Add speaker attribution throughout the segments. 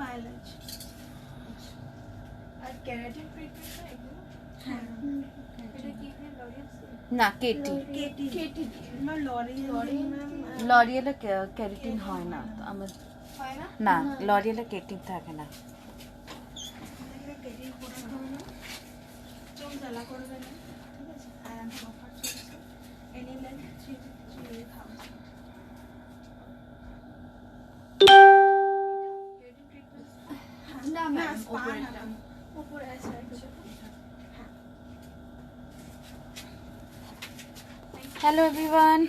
Speaker 1: Biology আর keratin treatment না এগুলো হ্যাঁ এটা কি है लॉरियल
Speaker 2: না কেটি
Speaker 1: কেটি না
Speaker 2: লরিয়েলে ক্যারাটিন হয় না তো আমার
Speaker 1: হয় না
Speaker 2: না লরিয়েলে কেটিন থাকে না
Speaker 1: কেটি করে না চোখ জ্বালা করবে না ঠিক আছে আর আমি অফার চলছে এনি লাইন 3 খাও না ম্যাম উপরে আছে
Speaker 2: হ্যালো এভরিওয়ান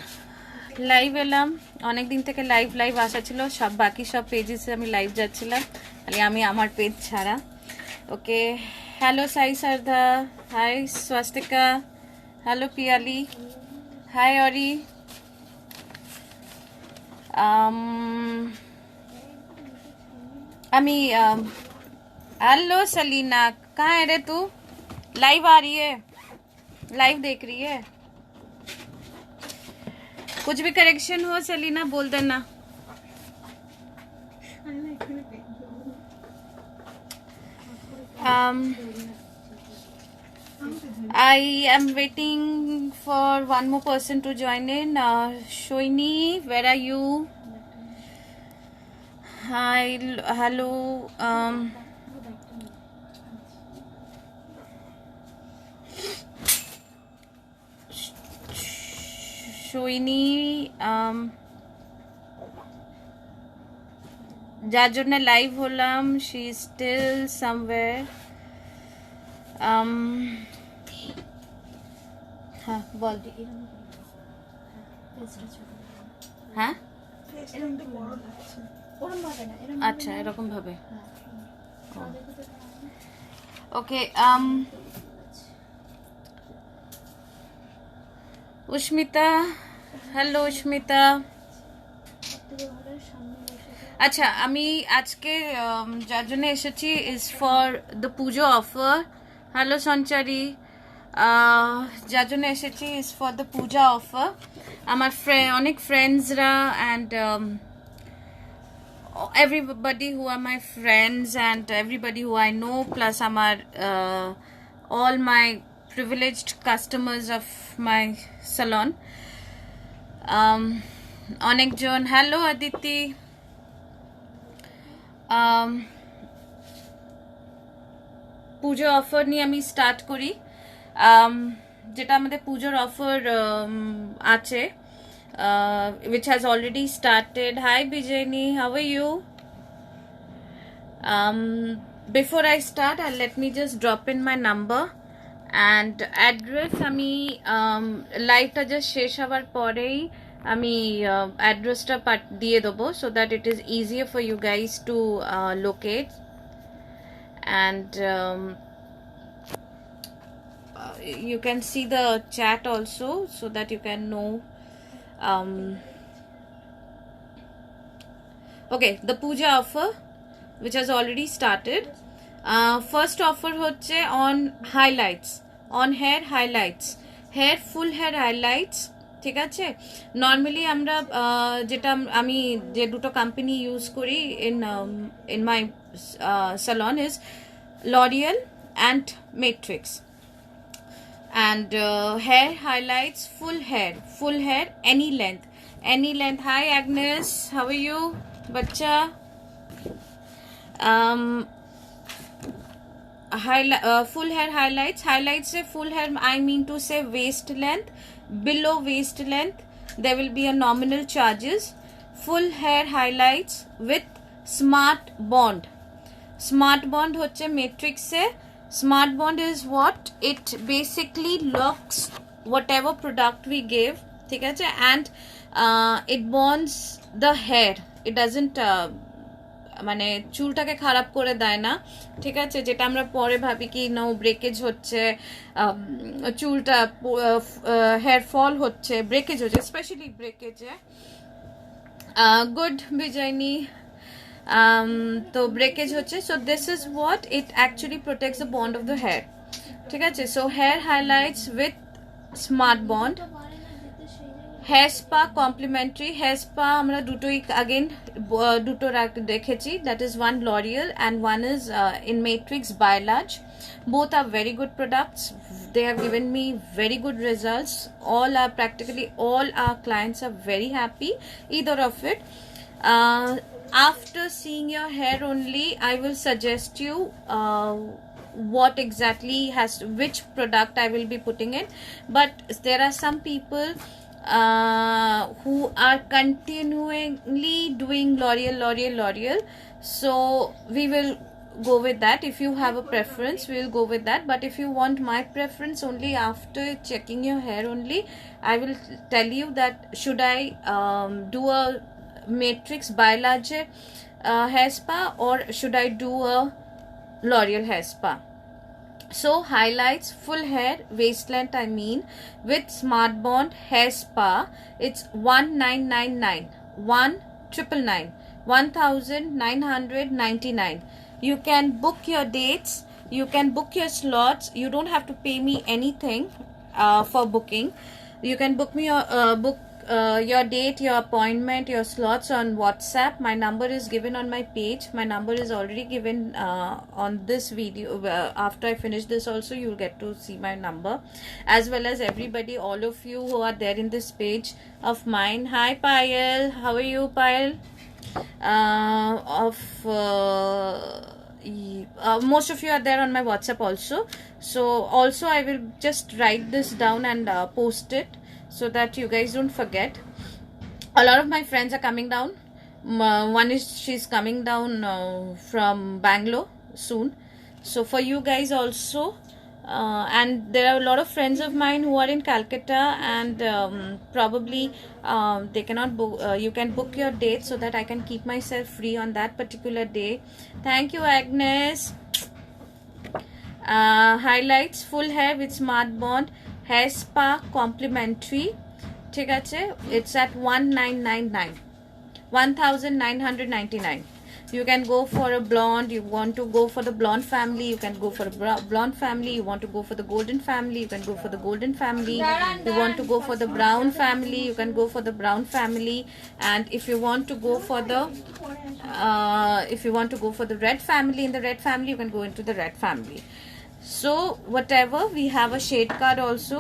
Speaker 2: লাইভ এলাম অনেক দিন থেকে লাইভ আসা ছিল সব বাকি সব পেজেসে আমি লাইভ যাচ্ছিলাম খালি আমি আমার পেজ ছাড়া okay hello Sai Sarada hi Swastika hello Piyali hi Ari আমি हेलो सलीना कहाँ है रे तू लाइव आ रही है लाइव देख रही है कुछ भी करेक्शन हो सलीना बोल देना I am waiting for one more person to join in. Shoini, where are you? Hi, hello. Shoini, যার জন্য লাইভ হলাম she is still somewhere. হ্যাঁ বল হ্যাঁ আচ্ছা এরকম ভাবে ওকে উস্মিতা হ্যালো উস্মিতা আচ্ছা আমি আজকে যার জন্য এসেছি is for the Puja offer hello Sanchari যার জন্য এসেছি is for the Puja offer আমার অনেক ফ্রেন্ডসরা and everybody who are my friends and everybody who I know plus amar all my privileged customers of my salon onekjon hello aditi pujo offer niye ami start kori jeta amader pujor offer ache which has already started. Hi Bijayni, how are you? Before I start, let me just drop in my number and address. আমি লাইভটা just শেষ হওয়ার পরেই আমি অ্যাড্রেসটা দিয়ে দেবো so that it is easier for you guys to locate and you can see the chat also so that you can know. Okay, the puja offer which has already started. First offer হচ্ছে on highlights, on hair highlights, hair full hair highlights. ঠিক আছে normally আমরা যেটা আমি যে দুটো company use করি in my salon is L'Oreal and Matrix. And hair highlights full hair any length. Hi Agnes, how are you bacha? Full hair highlights se full hair I mean to say waist length, below waist length there will be a nominal charges. Full hair highlights with smart bond হচ্ছে Matrix se. Smart bond is what it basically locks whatever product we give ঠিক আছে and it bonds the hair, it doesn't মানে চুলটাকে খারাপ করে দেয় না ঠিক আছে যেটা আমরা পরে ভাবি কি নো ব্রেকেজ হচ্ছে চুলটা হেয়ার ফল হচ্ছে ব্রেকেজ হচ্ছে স্পেশালি ব্রেকেজে গুড বিজয়নি তো ব্রেকেজ হচ্ছে so this is what it actually protects the bond of the hair ঠিক আছে so hair highlights with smart bond hair spa complimentary hair spa আমরা দুটোই again দুটো দেখেছি, that is one L'Oreal and one is in Matrix Biolage. Both are very good products. They have given me very good results. Practically all our clients are very happy either of it. After seeing your hair only, I will suggest you what exactly which product I will be putting in. But there are some people who are continually doing L'Oreal, so we will go with that. If you have a preference, we will go with that. But if you want my preference only, after checking your hair only, I will tell you that should I do a Matrix Biolage hair spa or should I do a L'Oreal hair spa. So highlights, full hair, waist length I mean, with Smart Bond hair spa, it's 1999, 1999. You can book your dates, you can book your slots. You don't have to pay me anything for booking. You can book me your date, your appointment, your slots on WhatsApp. My number is given on my page. My number is already given on this video. After I finish this also, you'll get to see my number, as well as everybody, all of you who are there in this page of mine. Hi Payal, how are you Payal? Most of you are there on my WhatsApp also. So also I will just write this down and post it, so that you guys don't forget. A lot of my friends are coming down. One is she's coming down from Bangalore soon, so for you guys also. And there are a lot of friends of mine who are in Calcutta, and probably they cannot book. You can book your date so that I can keep myself free on that particular day. Thank you Agnes. Highlights, full hair with Smart Bond hair spa complimentary, ঠিক আছে, it's at 1999. You can go for a blonde. You want to go for the blonde family, you can go for a blonde family. You want to go for the golden family, you can go for the golden family. You want to go for the brown family, you can go for the brown family. And if you want to go for the red family, in the red family, you can go into the red family. So whatever, we have a shade card also,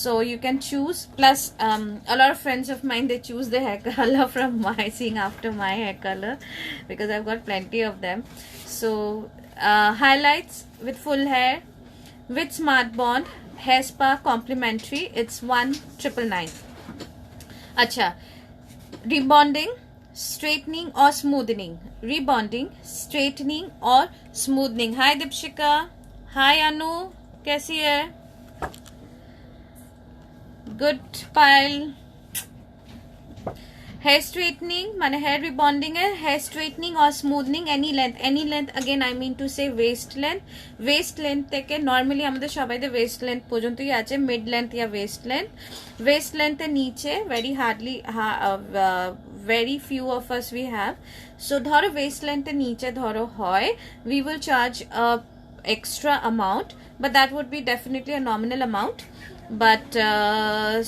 Speaker 2: so you can choose. Plus a lot of friends of mine, they choose the hair color from seeing after my hair color, because I've got plenty of them. So highlights with full hair with Smart Bond hair spa complimentary, it's 1999. Acha, rebonding, straightening or smoothing. Rebonding, straightening or smoothing. Hi Dipshika. हाय अनु, कैसी है? Good Payal. Hair straightening माने hair rebonding है, hair straightening और smoothening any length again I mean to say waist length থেকে normally আমাদের সবাইদের waist length পর্যন্তই আছে, মিড লেন্থ या वेस्ट लेंথের নিচে very few of us we have. So ধরো ওয়েস্ট লেন্থের নিচে ধরো হয়, we will charge a extra amount, but that would be definitely a nominal amount. But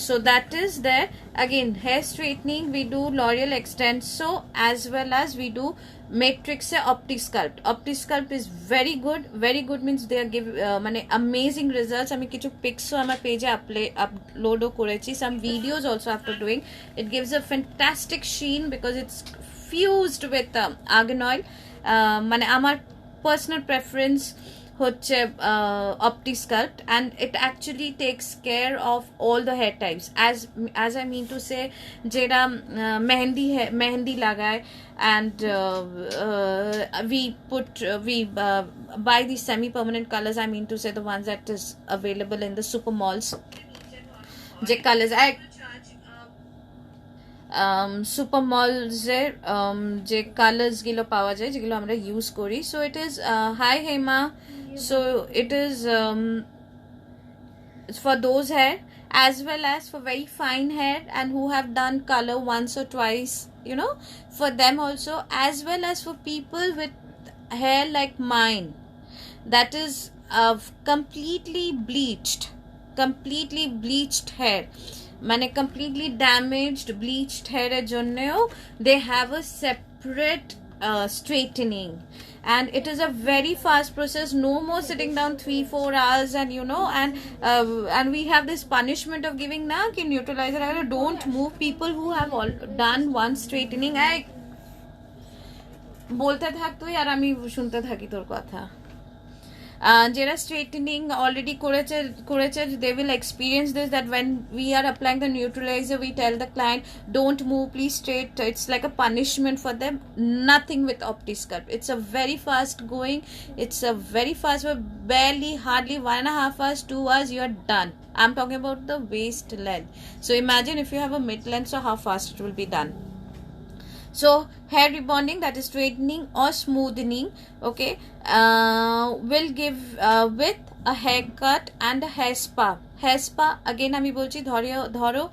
Speaker 2: so that is there. Again, hair straightening we do L'Oreal Extenso, as well as we do Matrix OptiSculpt is very good means they are give মানে amazing results. আমি কিছু pics ও আমার পেজে upload ও করেছি, some videos also after doing. It gives a fantastic sheen because it's fused with argan oil. মানে আমার personal preference হচ্ছে OptiSculpt, and it actually takes care of all the hair types, as I mean to say যেটা মেহেন্দি লাগায়, and we buy these semi-permanent colors. I mean to say the ones that is available in the super malls, যে colors super মলসের যে colours গুলো পাওয়া যায়, যেগুলো আমরা ইউজ করি. So it is hi Hema. So it is for those hair as well as for very fine hair and who have done color once or twice, you know, for them also, as well as for people with hair like mine that is completely bleached. completely bleached hair, মানে completely damaged bleached hair এর জন্যও they have a separate straightening, and it is a very fast process. No more sitting down 3-4 hours, and and we have this punishment of giving na ki neutralizer. Don't move. People who have all done one straightening, বলতে থাক তুই আর আমি শুনতে থাকি তোর কথা। যারা straightening already করেছে they will experience this, that when we are applying the neutralizer we tell the client don't move, please straight. It's like a punishment for them. Nothing with OptiSculpt. It's a very fast going, it's a very fast, barely hardly 1.5 hours 2 hours you are done. I'm talking about the waist length. So imagine if you have a mid length, so how fast it will be done. So hair rebonding, that is straightening or smoothening, okay, will give with a haircut and a hair spa. Hair spa again আমি বলছি ধরো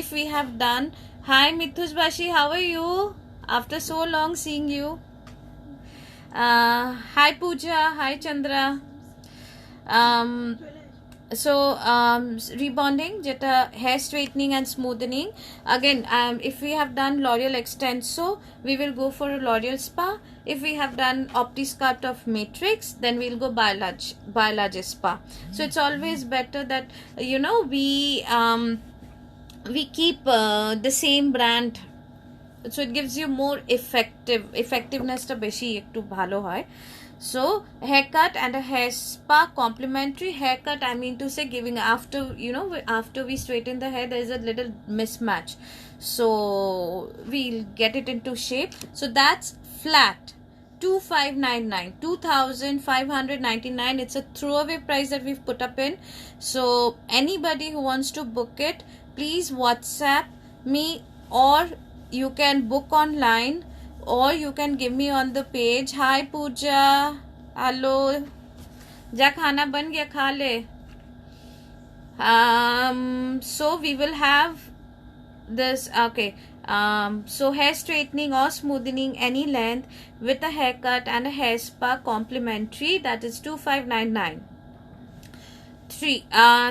Speaker 2: if we have done. Hi Mithus Bashi, how are you? After so long seeing you. Hi Pooja, hi Chandra. So rebonding, jeta hair straightening and smoothening, again if we have done L'Oreal Extenso we will go for a L'Oreal Spa. If we have done OptiSculpt of Matrix, then we'll go Biolage Spa. So it's always better that we keep the same brand, so it gives you more effectiveness ta beshi ekটু bhalo hoy. So haircut and a hair spa complementary. Haircut, I mean to say, giving after we straighten the hair there is a little mismatch, so we'll get it into shape. So that's flat 2599. It's a throwaway price that we've put up in. So anybody who wants to book it, please WhatsApp me, or you can book online, or you can give me on the page. Hi Pooja, hello, ja khana ban gaya, kha le. So we will have this, okay. So hair straightening or smoothening any length with a haircut and a hair spa complimentary, that is 2599.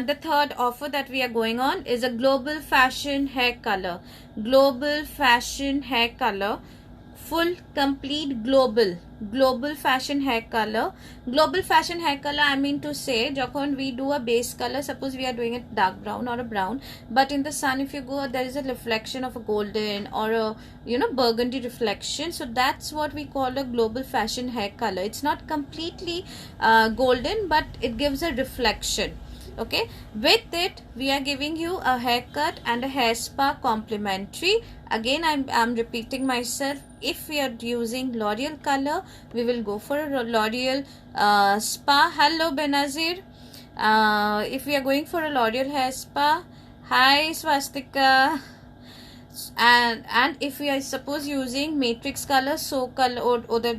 Speaker 2: The third offer that we are going on is a global fashion hair color. Full complete global fashion hair color. I mean to say, যখন we do a base color, suppose we are doing a dark brown or a brown, but in the sun if you go, there is a reflection of a golden or a burgundy reflection, so that's what we call a global fashion hair color. It's not completely golden, but it gives a reflection. Okay, with it we are giving you a haircut and a hair spa complimentary. Again I'm repeating myself. If we are using L'Oreal color, we will go for a L'Oreal spa. Hello Benazir. If we are going for a L'Oreal hair spa, hi Swastika. And if we are suppose using Matrix color, so color ওদের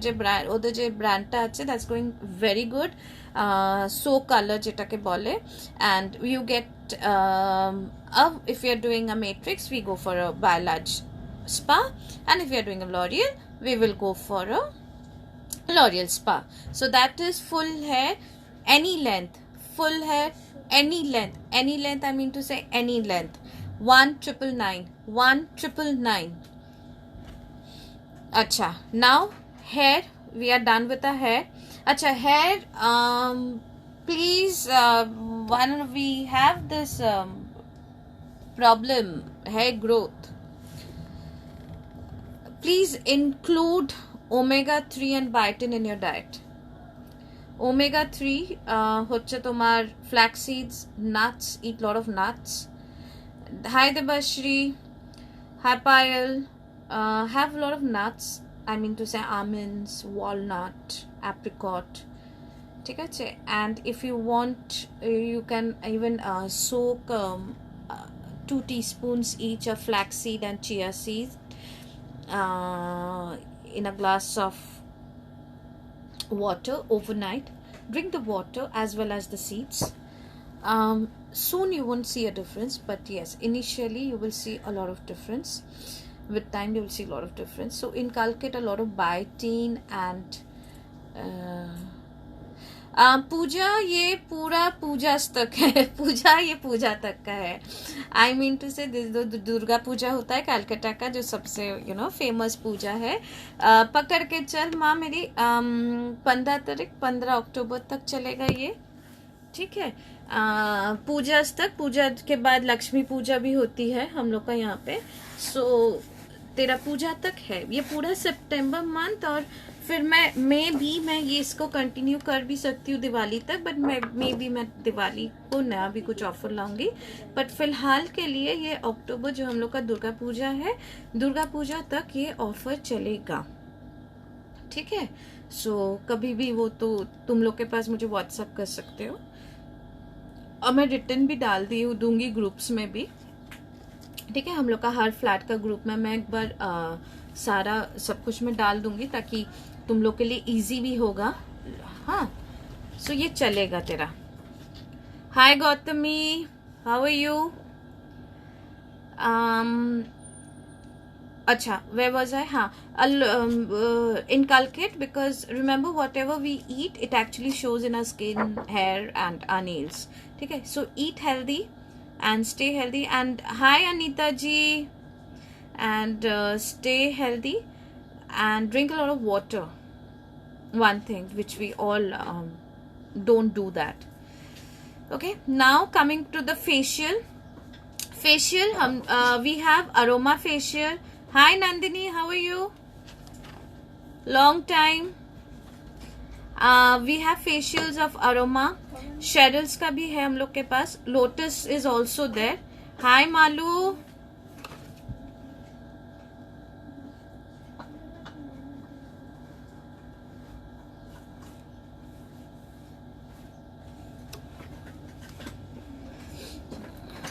Speaker 2: যে ব্র্যান্ডটা আছে, that's going very good. So color যেটাকে বলে, and you get if you are doing a Matrix, we go for a Biolage Spa, and if you are doing a L'Oreal, we will go for a L'Oreal Spa. So that is full hair, any length, full hair, any length, I mean to say any length, 1999. Acha, now hair, we are done with the hair. Acha, hair, please, we have this problem, hair growth. Please include omega-3 and biotin in your diet. Omega-3 হচ্ছে তোমার flax seeds, nuts, eat lot of nuts. Hi Debashri, hi Payal, have a lot of nuts, I mean to say almonds, walnut, apricot, ঠিক আছে? And if you want, you can even soak 2 teaspoons each of flaxseed and chia seeds in a glass of water overnight. Drink the water as well as the seeds. Soon you won't see a difference, but yes, initially you will see a lot of difference. With time you will see a lot of difference. So inculcate a lot of biotin and पूजा ये पूरा पूजा तक है पूजा ये पूजा तक का है. आई mean to से दुर्गा पूजा होता है कलकत्ता का जो सबसे फेमस पूजा है. पकड़ के चल माँ मेरी 15 अक्टूबर तक चलेगा ये. ठीक है. पूजा तक. पूजा के बाद लक्ष्मी पूजा भी होती है हम लोग का यहाँ पे. सो तेरा पूजा तक है ये पूरा सितंबर मंथ. और फिर मैं ये इसको कंटिन्यू कर भी सकती हूँ दिवाली तक. बट मैं दिवाली को नया भी कुछ ऑफर लाऊंगी. बट फिलहाल के लिए ये अक्टूबर जो हम लोग का दुर्गा पूजा है, दुर्गा पूजा तक ये ऑफर चलेगा. ठीक है. सो कभी भी वो तो तुम लोग के पास मुझे व्हाट्सएप कर सकते हो. और मैं रिटर्न भी डाल दूंगी ग्रुप्स में भी. ठीक है. हम लोग का हर फ्लैट का ग्रुप में मैं एक बार सारा सब कुछ मैं डाल दूंगी ताकि तुम लोग के लिए इजी भी होगा. हाँ. सो ये चलेगा तेरा. हाय गौतमी, हाउ आर यू? अच्छा, where was I? हाँ, inculcate because remember whatever we eat, it actually shows in our skin, hair and our nails. ठीक है. So eat healthy and stay healthy. And hi Anita ji. And stay healthy and drink a lot of water. One thing which we all don't do that. Okay. Now coming to the facial. We have aroma facial. Hi Nandini, how are you? Long time. We have facials of aroma. Cheryl's का भी है हम लोग के पास. Lotus is also there. Hi Malu.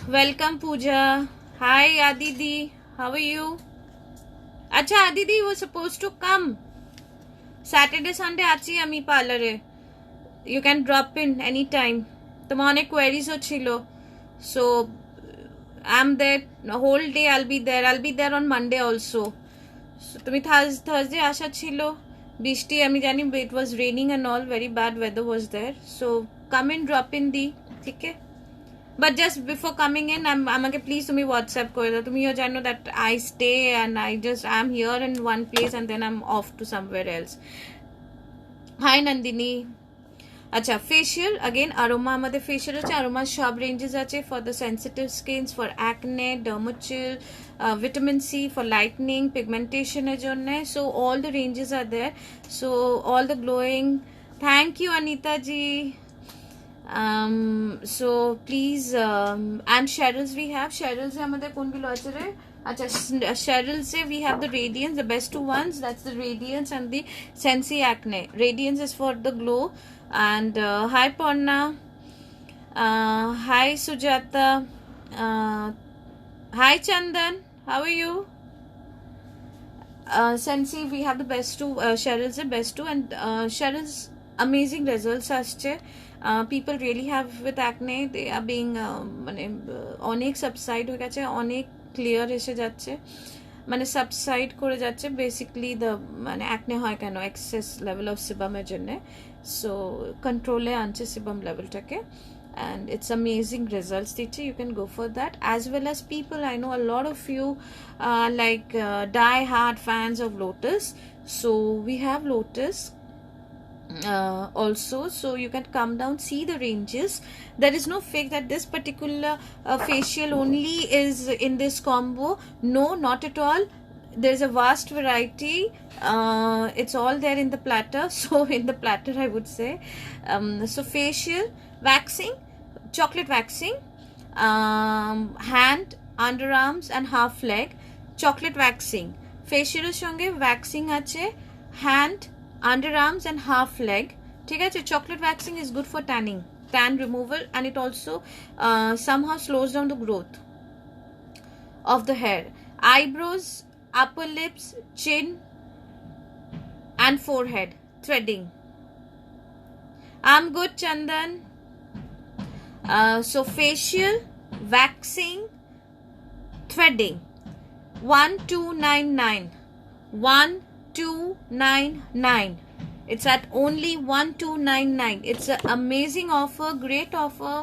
Speaker 2: Welcome Pooja. Hi Aditi, how are you? अच्छा Aditi was supposed to come Saturday Sunday আছি আমি পার্লারে. You can drop in anytime. তোমার অনেক queries হচ্ছিল. So I'm there whole day. I'll be there on Monday also. So তুমি Thursday আসা ছিল. বৃষ্টি আমি জানি, it was raining and all, very bad weather was there. So come and drop in দি. ঠিক আছে. But just before coming in, আমাকে please তুমি WhatsApp করে দাও. তুমিও জানো that I stay and I'm here in one place and then I'm off to somewhere else. Hi Nandini. আচ্ছা, facial again aroma আমাদের facial আছে. aroma সব ranges আছে for the sensitive skins, for acne, dermachill, vitamin C, for lightening, pigmentation এর জন্য. So all the ranges are there. So all the glowing. Thank you Anita ji. So please and Cheryl's we have. Cheryl's আমাদের কোনগুলো আছে রে? আচ্ছা, Cheryl's we have the Radiance, the best two ones. That's the Radiance and the Sensi Acne. Radiance is for the glow. And hi Parna. Hi Sujata. Hi Chandan, how are you? Sensi we have the best two. Cheryl's the best two. And Cheryl's amazing results আসছে. People really have with acne, they are being মানে অনেক subside হয়ে গেছে, অনেক clear এসে যাচ্ছে, মানে subside করে যাচ্ছে. বেসিক্যালি মানে অ্যাকনে হয় কেন? এক্সেস লেভেল অফ সিবামের জন্য. সো কন্ট্রোলে আনছে sebum লেভেলটাকে. And it's amazing results teacher. You can go for that. As well as people, I know a lot of you like die hard fans of Lotus. So we have Lotus also, so you can come down, see the ranges. There is no fake that this particular facial only is in this combo. No, not at all. There's a vast variety. It's all there in the platter. So in the platter I would say. So facial waxing, chocolate waxing, hand, underarms and half leg, chocolate waxing. Facial এর সঙ্গে waxing আছে hand, underarms and half leg. ঠিক আছে. chocolate waxing is good for tan removal, and it also somehow slows down the growth of the hair. Eyebrows, upper lips, chin and forehead, threading. I'm good Chandan. So facial, waxing, threading, 1299. 1299 It's at only 1299. It's an amazing offer, great offer.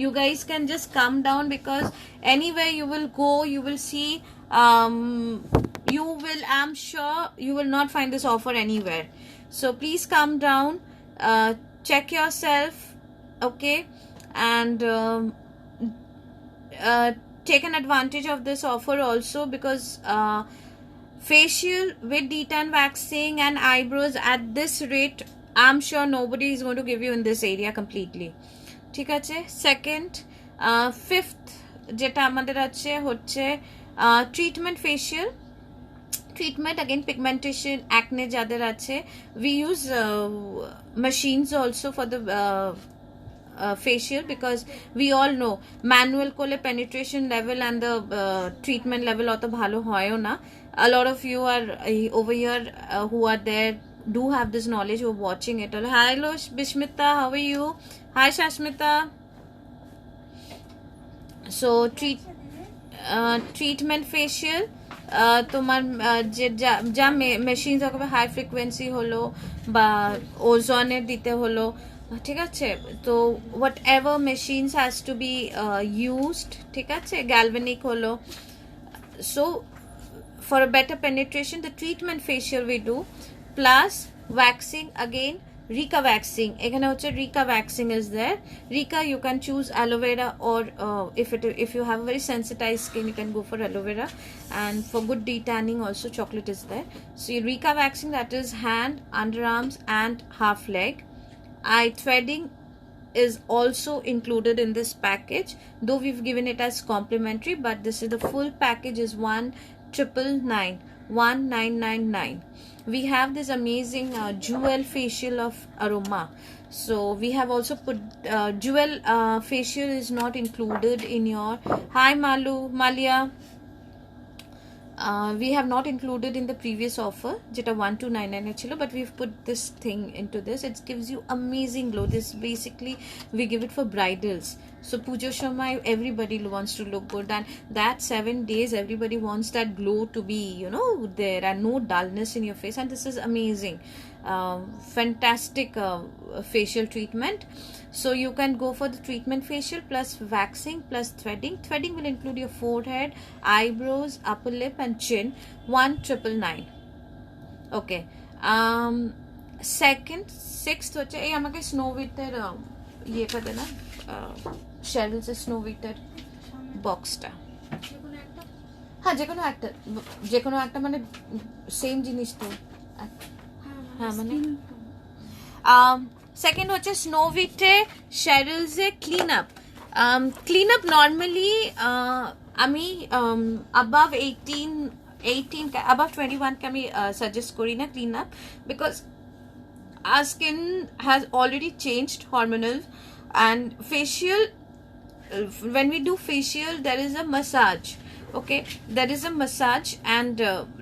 Speaker 2: You guys can just come down, because anywhere you will go, you will see, I'm sure you will not find this offer anywhere. So please come down, check yourself, okay, and take an advantage of this offer also, because facial with detan waxing and eyebrows at this rate, I'm sure nobody is going to give you in this area completely. ঠিক আছে, second fifth যেটা আমাদের আছে হচ্ছে treatment facial treatment again pigmentation acne যাদের আছে, we use machines also for the facial, because we all know manual করলে penetration level and the treatment level অত ভালো হয়ও না. A lot of you are over here who are there do have this knowledge, who are watching it. Hello Bishmita, how are you? Hi Shashmita. So treatment facial তোমার যে যা machine থাকবে, high frequency হলো বা ওজনের দিতে হলো, ঠিক আছে, তো what ever machines has to be used, ঠিক আছে, গ্যালভানিক হলো. So for a better penetration, the treatment facial we do, plus waxing again, Rika waxing. এখানে হচ্ছে Rika waxing is there. Rika, you can choose aloe vera, or if you have very sensitized skin, you can go for aloe vera. And for good detanning also, chocolate is there. So Rika waxing, that is hand, underarms and half leg. Eye threading is also included in this package, though we've given it as complimentary, but this is the full package is 1999. We have this amazing jewel facial of Aroma. So we have also put jewel facial is not included in your, hi Malia. We have not included in the previous offer, jeta 1299 chilo, but we've put this thing into this. It gives you amazing glow. This basically we give it for bridals. So Pujo Shamai, everybody wants to look good, and that 7 days everybody wants that glow to be, you know, there, and no dullness in your face. And this is amazing, fantastic facial treatment. So you can go for the treatment facial plus waxing plus threading. Threading will include your forehead, eyebrows, upper lip and chin. 1999. Okay. Second, sixth হচ্ছে এই আমাকে snow উইথের ইয়ে করে না, শেরিলস snow উইথের বক্সটা, হ্যাঁ যে কোনো একটা মানে সেম জিনিস তো, হ্যাঁ মানে সেকেন্ড হচ্ছে স্নো উইথে শেরিলসে ক্লিন আপ নর্মালি আমি above 18 above 21 কে আমি সাজেস্ট করি না clean up, because our skin has already changed hormonal, and facial, when we do facial there is a massage, okay, there is a massage, and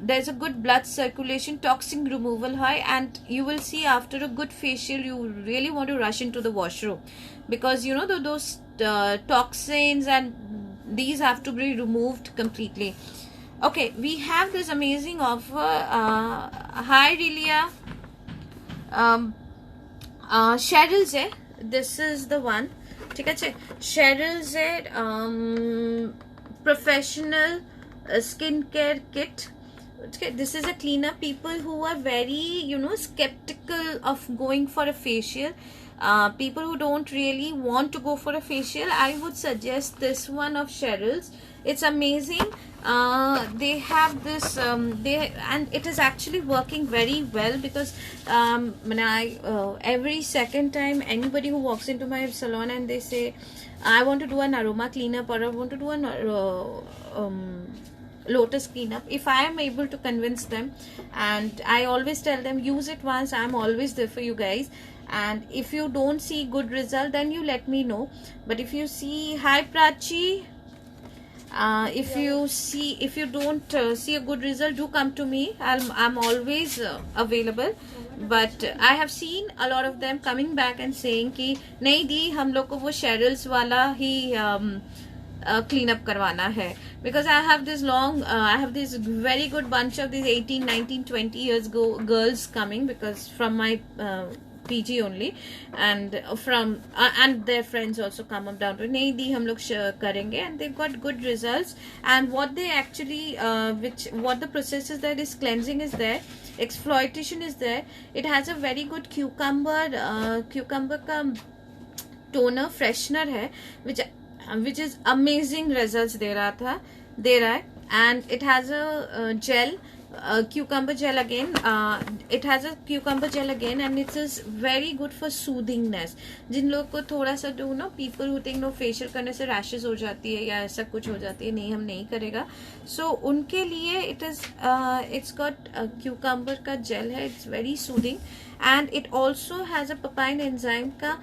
Speaker 2: there's a good blood circulation, toxin removal high, and you will see after a good facial you really want to rush into the washroom, because you know those toxins and these have to be removed completely. Okay, we have this amazing offer. Hi Rilia. Cheryl's, this is the one, ঠিক আছে, Cheryl's professional skincare kit. Okay, this is a cleaner. People who are very, you know, skeptical of going for a facial, people who don't really want to go for a facial, I would suggest this one of Cheryl's. It's amazing. They have this and it is actually working very well, because when every second time anybody who walks into my salon and they say I want to do an aroma cleanup, or I want to do an lotus cleanup, if I am able to convince them, and I always tell them use it once, I'm always there for you guys, and if you don't see good result then you let me know. But if you see, hi Prachi, if you don't see a good result, do come to me. I'm always available. But I have seen a lot of them coming back and saying कि नहीं दी, हम लोग को वो Cheryl's वाला ही clean up करवाना है, because I have this I have this very good bunch of these 18, 19, 20 years girls coming, because from my PG only, and from and their friends also come up down to nahi di hum log karenge, and they've got good results. And what they actually what the process is, that is cleansing is there, exploitation is there. It has a very good cucumber ka toner freshener hai, which is amazing results दे रहा है. And it has a gel, cucumber gel again. It has a cucumber gel again, and it is very good for soothingness. जिन लोग को थोड़ा सा do no, people who think no facial करने से rashes हो जाती है या ऐसा कुछ हो जाती है, नहीं हम नहीं करेगा. So उनके लिए it is it's got cucumber का gel है, it's very soothing, and it also has a papain enzyme का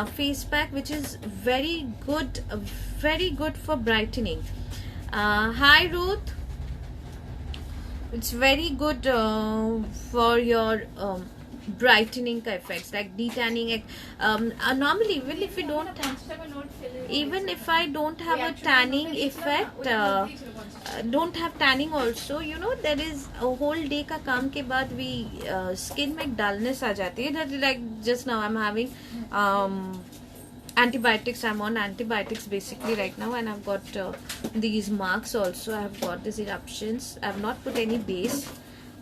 Speaker 2: face pack, which is very good for brightening. Hi Ruth. It's very good for your brightening effects, like detanning. Normally, even if I don't have a tanning effect, don't have tanning also, you know, there is a whole day ka kaam ke baad we skin में dullness आ जाती है. That, like just now I'm having antibiotics. I'm on antibiotics basically right now, and I've got these marks also. I've got these eruptions. I've not put any base,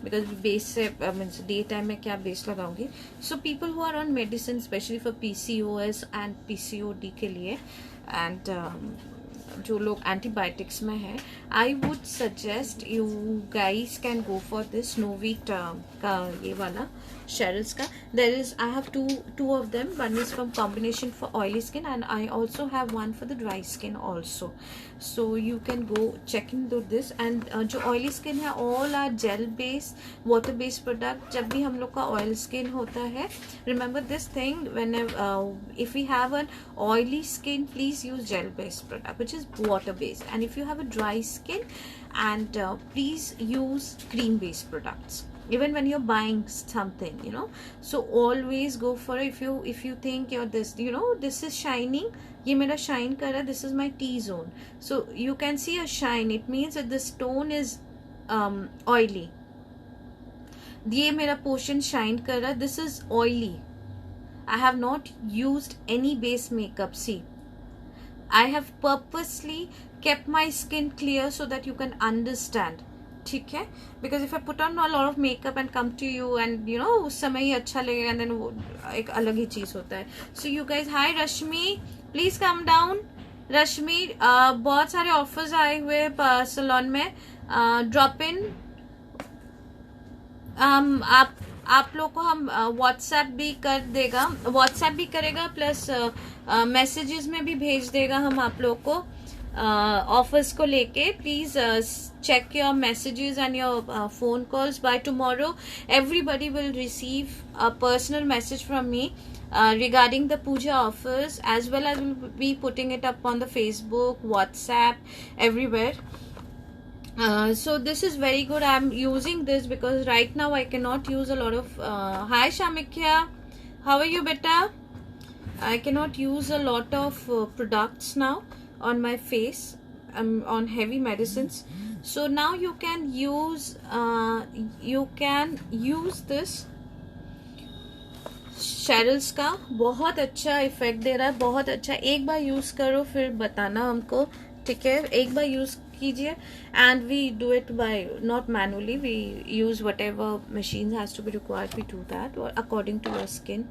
Speaker 2: because base से means daytime में क्या base लगाऊंगी. So people who are on medicine, especially for PCOS and PCOD के लिए, and जो लोग antibiotics में है, I would suggest you guys can go for this Novit का ये वाला Cheryl's का. There is, I have two of them. One is from combination for oily skin, and I also have one for the dry skin also. So you can go check into this. And जो oily skin है, all are gel based, water based product. जब भी हम लोग का oil skin होता है, remember this thing, whenever if we have an oily skin, please use gel based product, which is water based. And if you have a dry skin, and please use cream based products, even when you're buying something, you know. So always go for it. If you think you're this, you know, this is shining, ये मेरा shine कर रहा है, this is my T-zone, so you can see a shine, it means that the stone is oily. ये मेरा portion shine कर रहा है, this is oily. I have not used any base makeup. See, I have purposely kept my skin clear so that you can understand. ठीक है, because if I put on a lot of makeup and come to you, and you know उस समय ही अच्छा लगेगा, and then वो एक अलग ही चीज होता है. So you guys, hi Rashmi, please come down. रश्मि, बहुत सारे ऑफर्स आए हुए सलोन में, ड्रॉप इन. आप लोग को हम व्हाट्सएप भी कर देगा, व्हाट्सएप भी करेगा, प्लस मैसेजेस में भी भेज देगा हम आप लोग को ऑफर्स को लेके. Please check your messages and your phone calls. By tomorrow everybody will receive a personal message from me regarding the puja offers, as well as will be putting it up on the Facebook, WhatsApp, everywhere. So this is very good. I'm using this because right now I cannot use a lot of hi Shamikya, how are you beta? I cannot use a lot of products now on my face. I'm on heavy medicines. So now you can use this Cheryl's का. बहुत अच्छा effect दे रहा है, बहुत अच्छा. एक बार use करो फिर बताना हमको, ठीक है? एक बार यूज कीजिए. And we do it by not manually, we use whatever machine has to be required, we do that or according to your skin.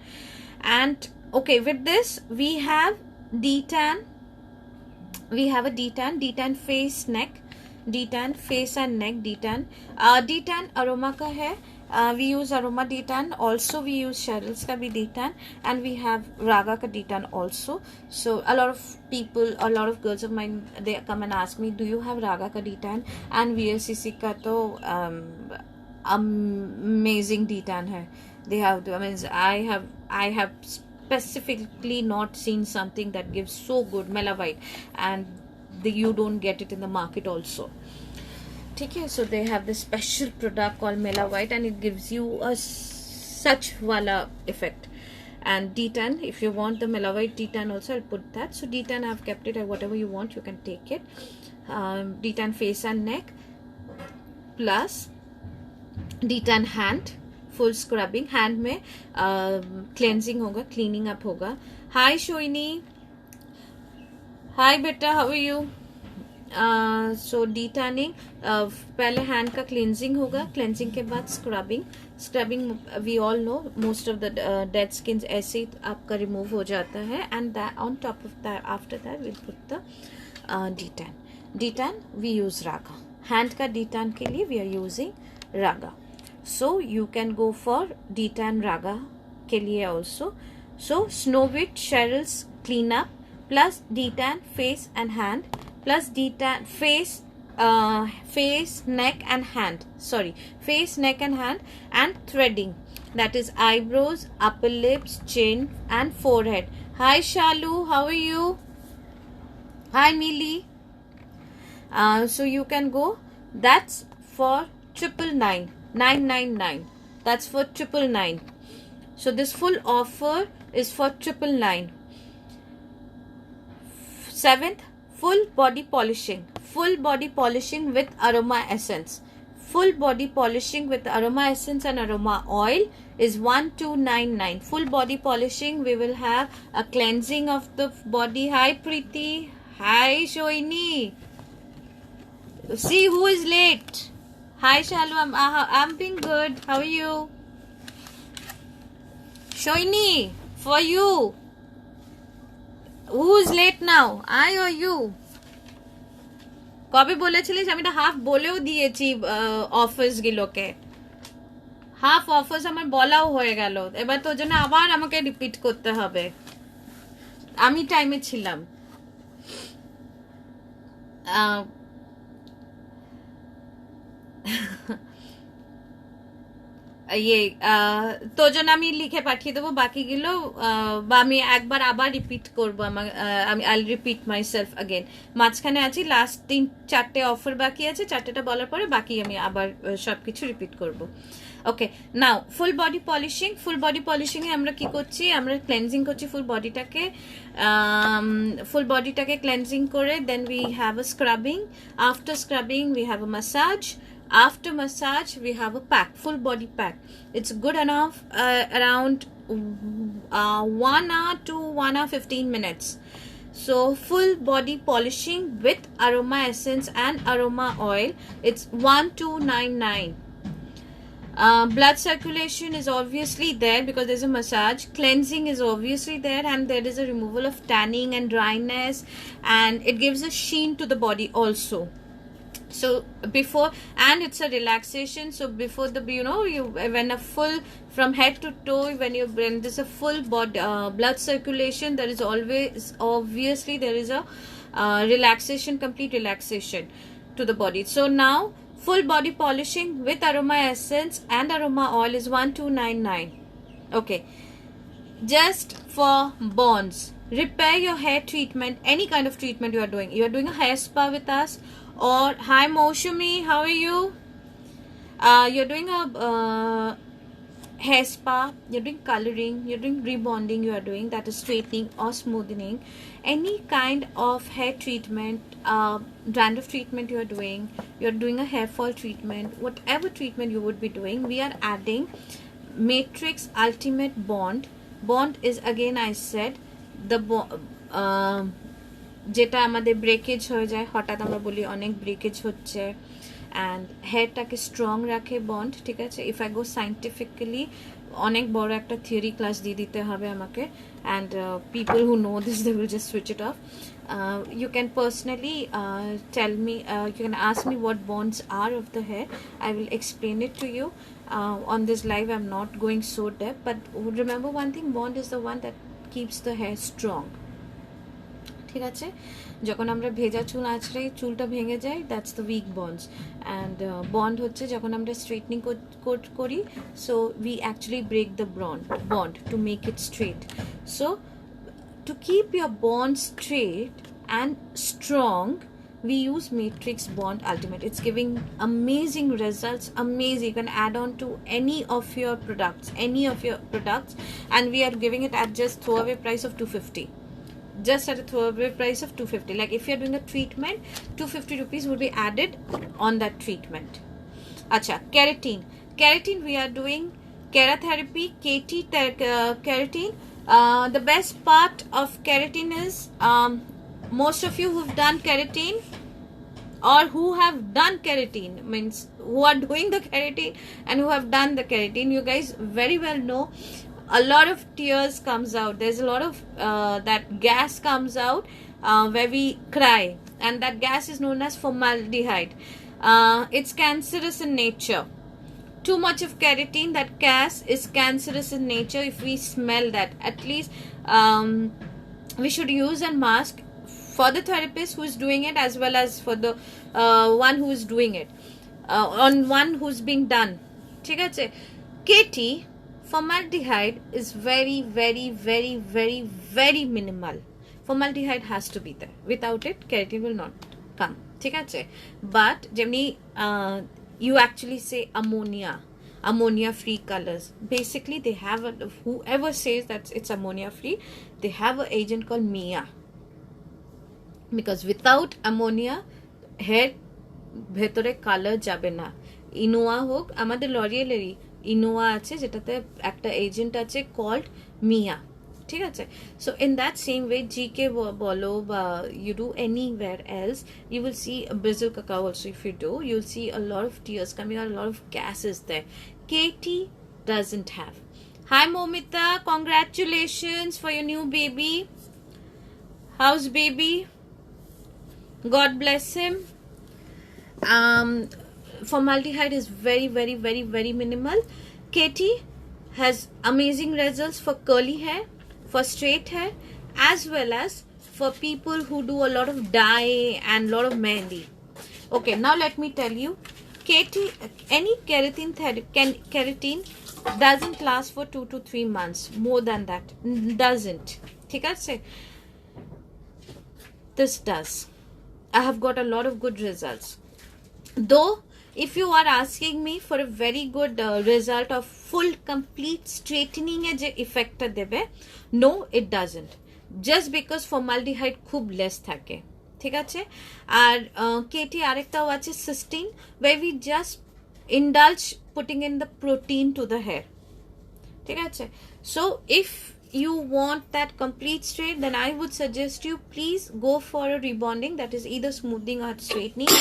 Speaker 2: And okay, with this we have detan. We have a detan face, neck, detan face and neck, detan aroma ka hai. We use aroma detan, also we use Cheryl's ka bhi detan, and we have Raga ka detan also. So a lot of people, a lot of girls of mine, they come and ask me, do you have Raga ka detan? And VLCC ka to amazing detan hai. They have to, I mean, I have specifically not seen something that gives so good Melavite, and you don't get it in the market also. Okay, so they have this special product called Melavite, and it gives you a such wala effect. and D10. If you want the Melavite D10 also, I'll put that. So D10 I've kept it, whatever you want you can take it. D10 face and neck plus D10 hand, full scrubbing. hand में cleansing होगा, cleaning up होगा. Hi Shoini, hi beta, how are you? So detailing, पहले hand का cleansing होगा, cleansing के बाद scrubbing. We all know most of the dead skins ऐसे आपका remove हो जाता है, and that on top of that, after that we'll put the D10. D10 we use Raga. Hand का D10 के लिए we are using Raga. So you can go for D10 Raga के लिए also. So Snowwit Cheryl's cleanup plus D10 face and hand plus D10 face, neck and hand. Sorry, face, neck and hand, and threading. That is eyebrows, upper lips, chin, and forehead. Hi Shalu, how are you? Hi Neely. So you can go. That's for 999. That's for 999. So this full offer is for 999. 7th, full body polishing. Full body polishing with aroma essence. Full body polishing with aroma essence and aroma oil is 1299. Full body polishing, we will have a cleansing of the body. Hi Preeti. Hi Shoini. See who is late. Hi Shalu, I'm being good. How are you? Shoini, for you. Who is late now? I or you? কবে বলেছিলিস? আমি তো half বলেও দিয়েছি offers গুলোকে, half offers আমার বলাও হয়ে গেল, এবার তোর জন্য আবার আমাকে রিপিট করতে হবে। আমি টাইমে ছিলাম। ये তোর জন্য আমি লিখে পাঠিয়ে দেবো বাকিগুলো, বা আমি একবার আবার রিপিট করবো। আমি I repeat my self again. মাঝখানে আছি, লাস্ট 3-4টে অফার বাকি আছে, 4টেটা বলার পরে বাকি আমি আবার সবকিছু রিপিট করব। Okay, now full body polishing. Full body polishing এ আমরা কি করছি? আমরা ক্লেনজিং করছি ফুল বডিটাকে ক্লেনজিং করে then we have a scrubbing. After scrubbing we have a massage. After massage we have a pack, full body pack. It's good enough around 1 hour to 1 hour 15 minutes. So full body polishing with aroma essence and aroma oil, it's 1299. Blood circulation is obviously there because there's a massage. Cleansing is obviously there, and there is a removal of tanning and dryness, and it gives a sheen to the body also. So before, and it's a relaxation. So before the, you when a full from head to toe, when there's a full body blood circulation, there is always obviously there is a relaxation, complete relaxation to the body. So now full body polishing with aroma essence and aroma oil is 1299. Okay, just for bonds, repair your hair treatment, any kind of treatment you are doing a hair spa with us. Or hi Moshumi, how are you? You're doing a hair spa, you're doing coloring, you're doing rebonding, you are doing that is straightening or smoothing, any kind of hair treatment, dandruff treatment you're doing a hair fall treatment, whatever treatment you would be doing, we are adding Matrix Ultimate Bond. Bond is, again I said, the যেটা আমাদের breakage হয়ে যায়, হঠাৎ আমরা বলি অনেক breakage হচ্ছে, and হেয়ারটাকে strong রাখে বন্ড। ঠিক আছে, ইফ আই গো সাইন্টিফিক্যালি অনেক বড় একটা থিওরি ক্লাস দিয়ে দিতে হবে আমাকে, and people who know this they will just switch it off. You can personally tell me, you can ask me what bonds are of the hair. I will explain it to you. On this live I'm not going so depth, but remember one thing, bond is the one that keeps the hair strong. ঠিক আছে, যখন আমরা ভেজা চুল আঁচড়াই চুলটা ভেঙে যায়, that's the weak bonds. And bond হচ্ছে যখন আমরা স্ট্রেটনিং করি, so we actually break the bond to make it straight. So to keep your bond straight and strong, we use Matrix Bond Ultimate. It's giving amazing results, amazing. You can add on to any of your products, and we are giving it at just throwaway price of 250. Just at a throwaway price of 250. Like if you're doing a treatment, 250 rupees will be added on that treatment. Acha, keratin. Keratin, we are doing keratherapy, KT keratin. The best part of keratin is most of you who've done keratin or who have done keratin, means who are doing the keratin and who have done the keratin, you guys very well know a lot of tears comes out. There's a lot of that gas comes out where we cry, and that gas is known as formaldehyde. It's cancerous in nature. Too much of keratin, that gas is cancerous in nature. If we smell that, at least we should use a mask for the therapist who is doing it, as well as for the one who is doing it, on one who's being done. ठीक है? KT, formaldehyde is very, very, very, very, very minimal. Formaldehyde has to be there. Without it, keratin will not come. ठीक है? But Gemini you actually say ammonia free colors. Basically, they have whoever says that it's ammonia free, they have an agent called Mia. Because without ammonia, hair ভেতরে colour যাবে না। ইনোয়া হোক, আমাদের লরিয়েলেরই ইনোয়া আছে, যেটাতে একটা এজেন্ট আছে কল্ড মিয়া। ঠিক আছে? So in that same way, GK বলো বা you do anywhere else, you will see a Brazil cacao also. If you do, you'll see a lot of tears coming out, a lot of gases there. KT doesn't have. Hi Momita, congratulations for your new baby. How's baby? God bless him. Formaldehyde is very, very, very, very minimal. KT has amazing results for curly hair, for straight hair, as well as for people who do a lot of dye and a lot of mehndi. Okay, now let me tell you, KT, any keratin doesn't last for 2 to 3 months. More than that, doesn't. ठीक है? This does. I have got a lot of good results. Though, if you are asking me for a very good result of full complete straightening effect debe, no, it doesn't. Just because formaldehyde khub less থাকে। ঠিক আছে? আর KT আরেকটাও আছে cysteine, where we just indulge putting in the protein to the hair। ঠিক আছে? So if you want that complete straight, then I would suggest you please go for a rebonding, that is either smoothing or straightening,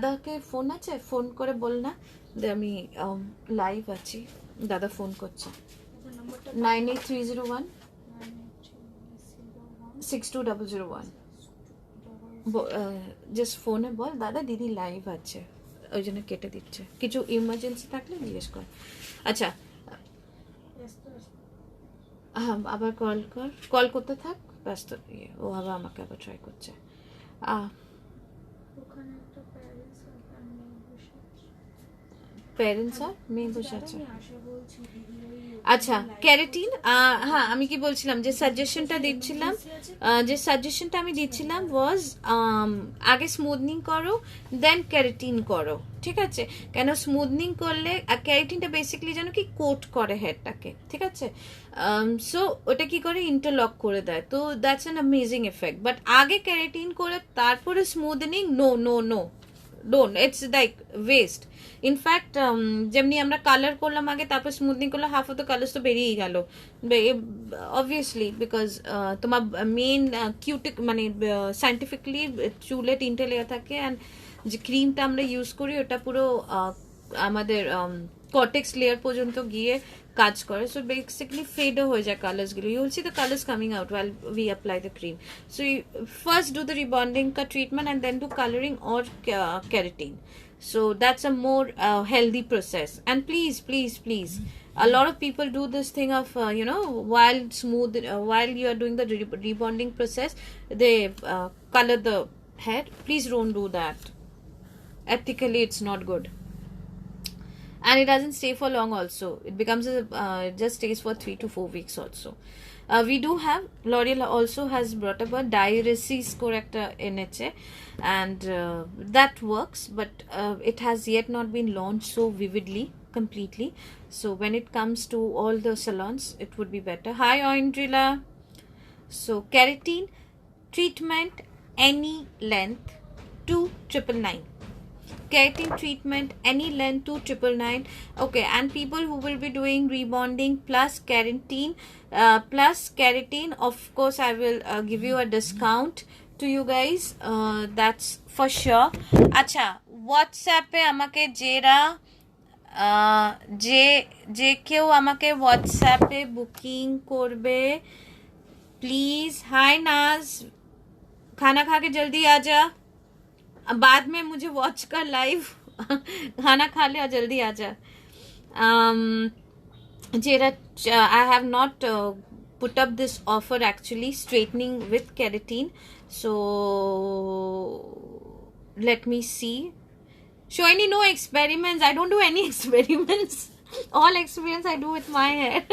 Speaker 2: দাদাকে phone আছে, phone করে বল না যে আমি live আছি, দাদা ফোন করছে। 98301 62001 জাস্ট ফোনে বল দাদা দিদি লাইভ আছে, ওই জন্য কেটে দিচ্ছে। কিছু ইমার্জেন্সি থাকলে জিজ্ঞেস কর। আচ্ছা, হ্যাঁ আবার কল করতে থাক, ব্যস্ত ও আবার আমাকে আবার ট্রাই করছে। প্যারেন্টস আর মেয়ে বসে আছে। আচ্ছা, ক্যারাটিন, হ্যাঁ আমি কি বলছিলাম, যে সাজেশনটা আমি দিচ্ছিলাম ওয়াজ আগে স্মুথনিং করো, দেন ক্যারাটিন করো। ঠিক আছে? কেন স্মুথনিং করলে ক্যারাটিনটা বেসিক্যালি যেন কি কোট করে হেয়ারটাকে। ঠিক আছে? সো ওটা কি করে ইন্টারলক করে দেয়, তো that's an amazing effect. But আগে ক্যারাটিন করে তারপরে smoothening, no, don't, it's like waste. In fact, যেমনি আমরা কালার করলাম আগে, তারপর স্মুথনিং করলে হাফ অফ দ্য কালার্স তো বেরিয়েই গেল, অবভিয়াসলি, বিকজ তোমার মেইন কিউটিক মানে সাইন্টিফিকলি চুলে 3টে লেয়ার থাকে, অ্যান্ড যে ক্রিমটা আমরা ইউজ করি ওটা পুরো আমাদের কর্টেক্স লেয়ার পর্যন্ত গিয়ে কাজ করে। সো বেসিক্যালি ফেডও হয়ে যায় কালার্সগুলো। You will see the colours coming out while we apply the cream. So you first do the rebonding treatment and then do coloring or keratin. So that's a more healthy process. And please, a lot of people do this thing of while you are doing the rebonding process, they color the hair. Please don't do that. Ethically, it's not good. and it doesn't stay for long also. It becomes it just stays for 3 to 4 weeks also. We do have, L'Oreal also has brought up a diuresis corrector in it, and that works, but it has yet not been launched so vividly, completely. So when it comes to all the salons, it would be better. Hi Oindrila. So keratin treatment any length 2,999. Keratin treatment any length 2,999. Okay, and people who will be doing rebonding plus keratin, of course I will give you a discount to you guys, that's for sure. Acha, WhatsApp এ আমাকে যেরা যে কেউ আমাকে হোয়াটসঅ্যাপে booking করবে please. हाय नाज, खाना खा के जल्दी आ जा, बाद में मुझे वॉच कर लाइव. खाना खा ले और जल्दी आ जा. I have not put up this offer actually, straightening with keratin. So let me see. Shoini, no experiments. I don't do any experiments. All experiments I do with my hair.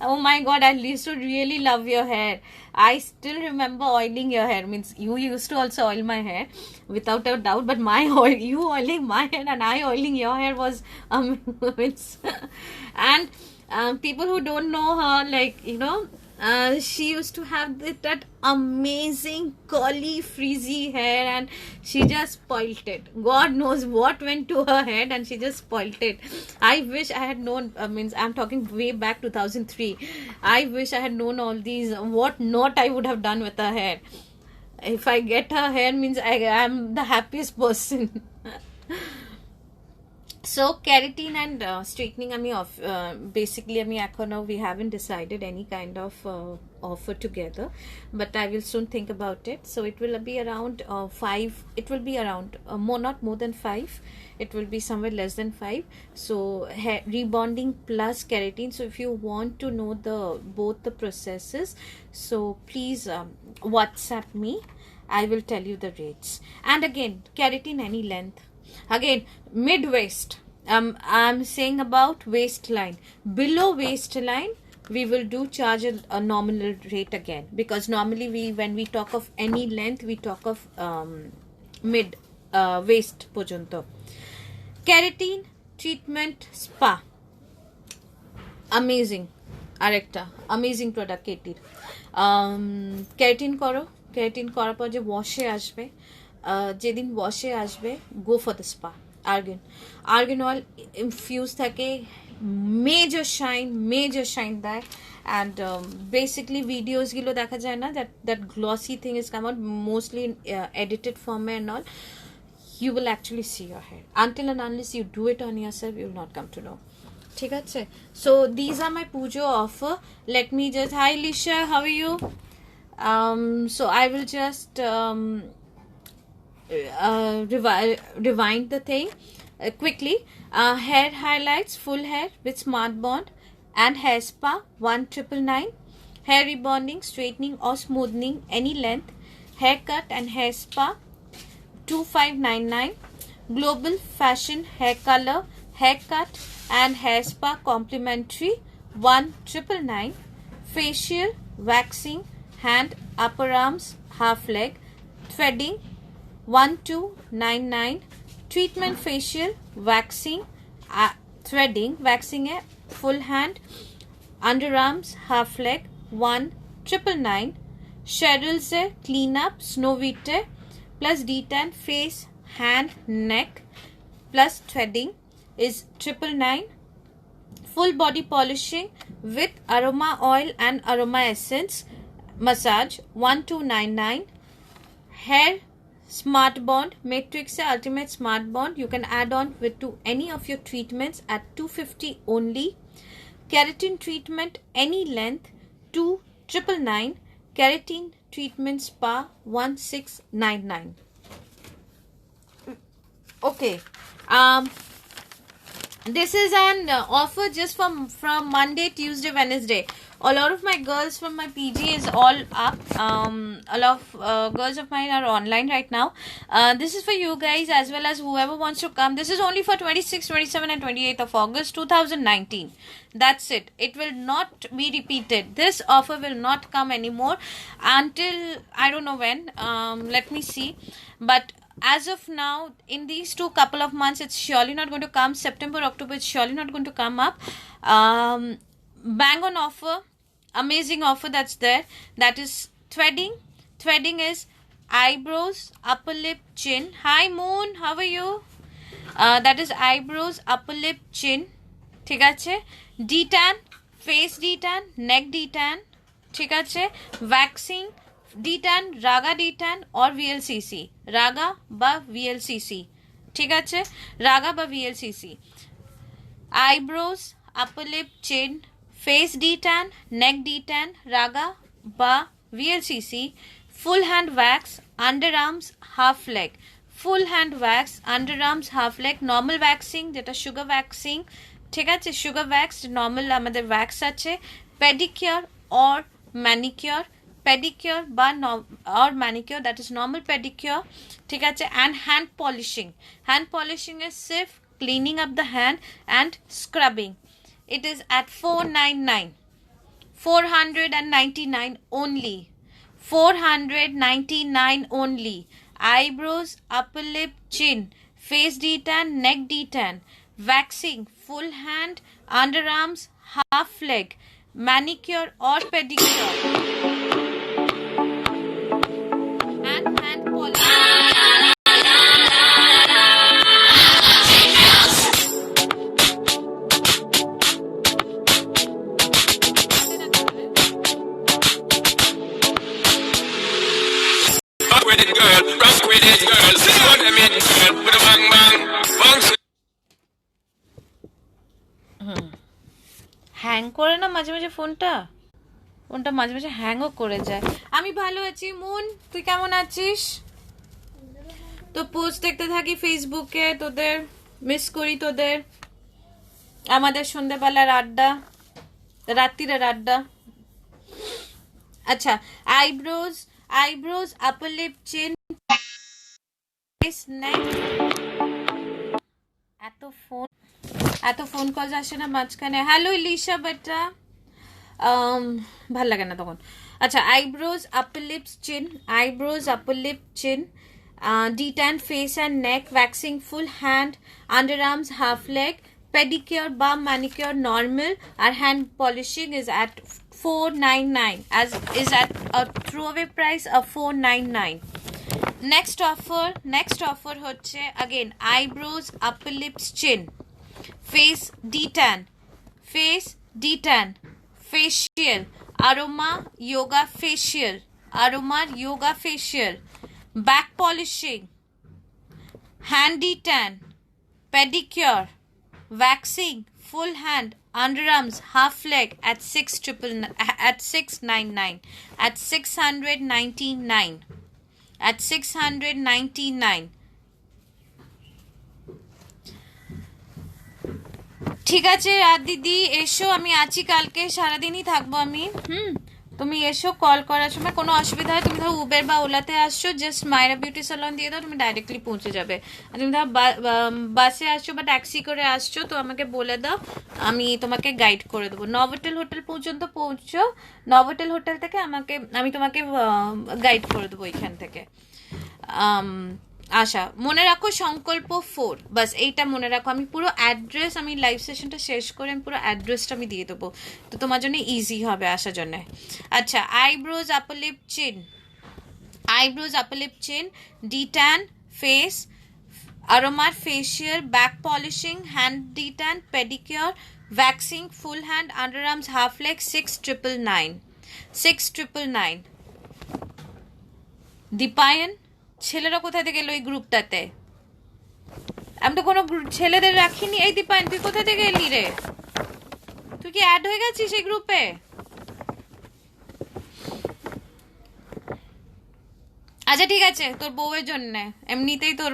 Speaker 2: Oh my god, I used to really love your hair. I still remember oiling your hair. Means you used to also oil my hair, without a doubt. But you oiling my hair and I oiling your hair was and people who don't know her, like, you know, she used to have that amazing curly frizzy hair, and she just spoilt it. God knows what went to her head, and she just spoilt it. I wish I had known, I'm talking way back 2003. I wish I had known all these, what not I would have done with her hair. If I get her hair, means I am the happiest person. So keratin and straightening, basically we haven't decided any kind of offer together, but I will soon think about it. So it will be around 5. It will be around not more than 5. It will be somewhere less than 5. So hair rebonding plus keratin. So if you want to know both the processes, so please WhatsApp me. I will tell you the rates. And again, keratin any length. Again, mid waist. I'm saying about waistline. Below waistline, we will charge a nominal rate again, because normally when we talk of any length, we talk of mid waist porjonto. Keratin treatment spa, amazing. আরেকটা amazing product কেটির. keratin করো, keratin করার পর যে ওয়াশে আসবে, যেদিন ওয়াশে আসবে, go for the spa. argan oil infused থাকে, major shine দেয়, and basically videos গুলো দেখা যায় না, that glossy thing is come out mostly in edited form and all. You will actually see your hair. Until and unless you do it on yourself, you will not come to know. ঠিক আছে? So these are my pujo offer. Let me just, hi Lisha, how are you? So I will just rewind the thing quickly. Hair highlights, full hair with Smart Bond and hair spa 1,999. Hair rebonding, straightening or smoothing any length, haircut and hair spa 2,599. Global fashion hair color, haircut and hair spa complimentary 1,999. Facial, waxing, hand, upper arms, half leg, threading 1,299. Treatment facial, waxing, threading, waxing है full hand, underarms, half leg 1,999. Cheryl से clean up, Snow Vitae plus detan face, hand, neck plus threading is 999. Full body polishing with aroma oil and aroma essence massage 1,299. Hair Smart Bond, Matrix se Ultimate Smart Bond, you can add on to any of your treatments at 250 only. Keratin treatment any length 2,999. Keratin treatment spa 1,699. Okay. This is an offer just from Monday, Tuesday, Wednesday. A lot of my girls from my PG is all up. A lot of girls of mine are online right now. This is for you guys as well as whoever wants to come. This is only for 26, 27 and 28th of August 2019. That's it. It will not be repeated. This offer will not come anymore until I don't know when. Let me see. But as of now, in these couple of months, it's surely not going to come. September, October, it's surely not going to come up. Bang on offer, amazing offer that's there. That is threading. Threading is eyebrows, upper lip, chin. Hi Moon, how are you? That is eyebrows, upper lip, chin. ঠিক আছে, detan, face detan, neck detan, ঠিক আছে, waxing detan, raga detan or VLCC, raga বা VLCC, ঠিক আছে, raga বা VLCC, eyebrows, upper lip, chin, face detan, neck detan, raga বা VLCC, full hand wax, underarms, half leg, full hand wax, underarms, half leg, normal waxing যেটা sugar waxing, ঠিক আছে, sugar waxed normal আমাদের wax আছে, pedicure or manicure, pedicure বা or manicure, that is normal pedicure, ঠিক আছে, and hand polishing. Hand polishing is sif cleaning up the hand and scrubbing. It is at 499, 499 only, 499 only. Eyebrows, upper lip, chin, face detan, neck detan, waxing, full hand, underarms, half leg, manicure or pedicure, and hand polish.
Speaker 3: With it, girl, rock with it, girl. See what I mean, girl, with a bang bang, bang.
Speaker 2: Hang করে না মাঝে মাঝে ফোনটা মাঝে মাঝে হ্যাংও করে যায়। আমি ভালো আছি মুন, তুই কেমন আছিস? তো পোস্ট দেখতে থাকি ফেসবুকে, তোদের মিস করি, তোদের আমাদের সন্ধ্যাবেলার আড্ডা, রাত্রিরের আড্ডা। আচ্ছা, আইব্রোজ, আপার লিপ, চিন, ফেস, নেক। এত ফোন কল আসে না মাঝখানে। হ্যালো ইলিশা বেটা, ভাল লাগে না তখন। আচ্ছা, আইব্রোজ, আপার লিপস, চিন, আইব্রোজ, আপার লিপ, চিন, detan face and neck, waxing full hand, underarms, half leg, pedicure বা manicure normal, our hand polishing is at 499, as is at a throwaway price of 499. Next offer হচ্ছে again eyebrows, upper lips, chin, face detan, facial, aroma yoga facial, back polishing, hand detan, pedicure, waxing, full hand, underarms, half leg at 699, at 699, at 699. ঠিক আছে আর দিদি এসো, আমি আছি, কালকে সারাদিনই থাকবো আমি। তুমি এসো, কল করার সময় কোনো অসুবিধা হয়, তুমি ধরো উবের বা ওলাতে আসছো, জাস্ট মায়েরা বিউটি সালন দিয়ে দাও, তুমি ডাইরেক্টলি পৌঁছে যাবে। আর তুমি ধরো বাসে আসছো বা ট্যাক্সি করে আসছো, তো আমাকে বলে দাও, আমি তোমাকে গাইড করে দেবো। নভোটেল হোটেল পর্যন্ত পৌঁছো, নভোটেল হোটেল থেকে আমি তোমাকে গাইড করে দেবো এখান থেকে। আশা, মনে রাখো সংকল্প 4, বাস এইটা মনে রাখো। আমি পুরো অ্যাড্রেস, আমি লাইভ সেশনটা শেষ করে আমি পুরো অ্যাড্রেসটা আমি দিয়ে দেবো, তো তোমার জন্য ইজি হবে আসার জন্য। আচ্ছা, eyebrows, upper lip, chin, detan face, আরোমার facial, back polishing, hand detan, pedicure, waxing, full hand, underarms, half leg, 699। Dipayan, ছেলেরা কোথা থেকে এলো এই গ্রুপটাতে? আমি তো কোনো ছেলেদের রাখিনি। এই দীপায়ন, তুই কোথা থেকে এলি রে? তুই কি অ্যাড হয়ে গেছিস এই গ্রুপে? আচ্ছা ঠিক আছে, তোর বউয়ের জন্য এমনিতেই তোর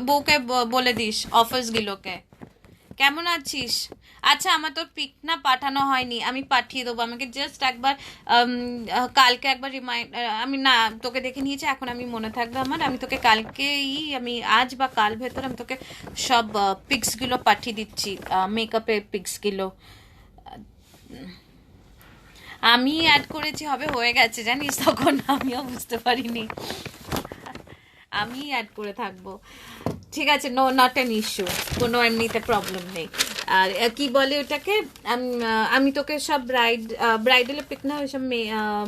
Speaker 2: বউকে বলে দিস অফার্স গুলোকে। কেমন আছিস? আচ্ছা আমার তো পিক না পাঠানো হয়নি, আমি পাঠিয়ে দেবো। আমাকে জাস্ট একবার কালকে একবার রিমাইন্ড, আমি না তোকে দেখে নিয়েছি, এখন আমি মনে থাকবে আমার, আমি তোকে কালকেই, আমি আজ বা কাল ভেতর আমি তোকে সব পিক্সগুলো পাঠিয়ে দিচ্ছি, মেকআপের পিক্সগুলো আমি অ্যাড করেছি, হবে হয়ে গেছে জানিস, তখন আমিও বুঝতে পারিনি, আমি অ্যাড করে থাকবো। ঠিক আছে, নো নট অ্যান ইস্যু, কোনো এমনিতে প্রবলেম নেই। আর কি বলে ওটাকে, আমি তোকে সব ব্রাইডাল পিক না ওইসব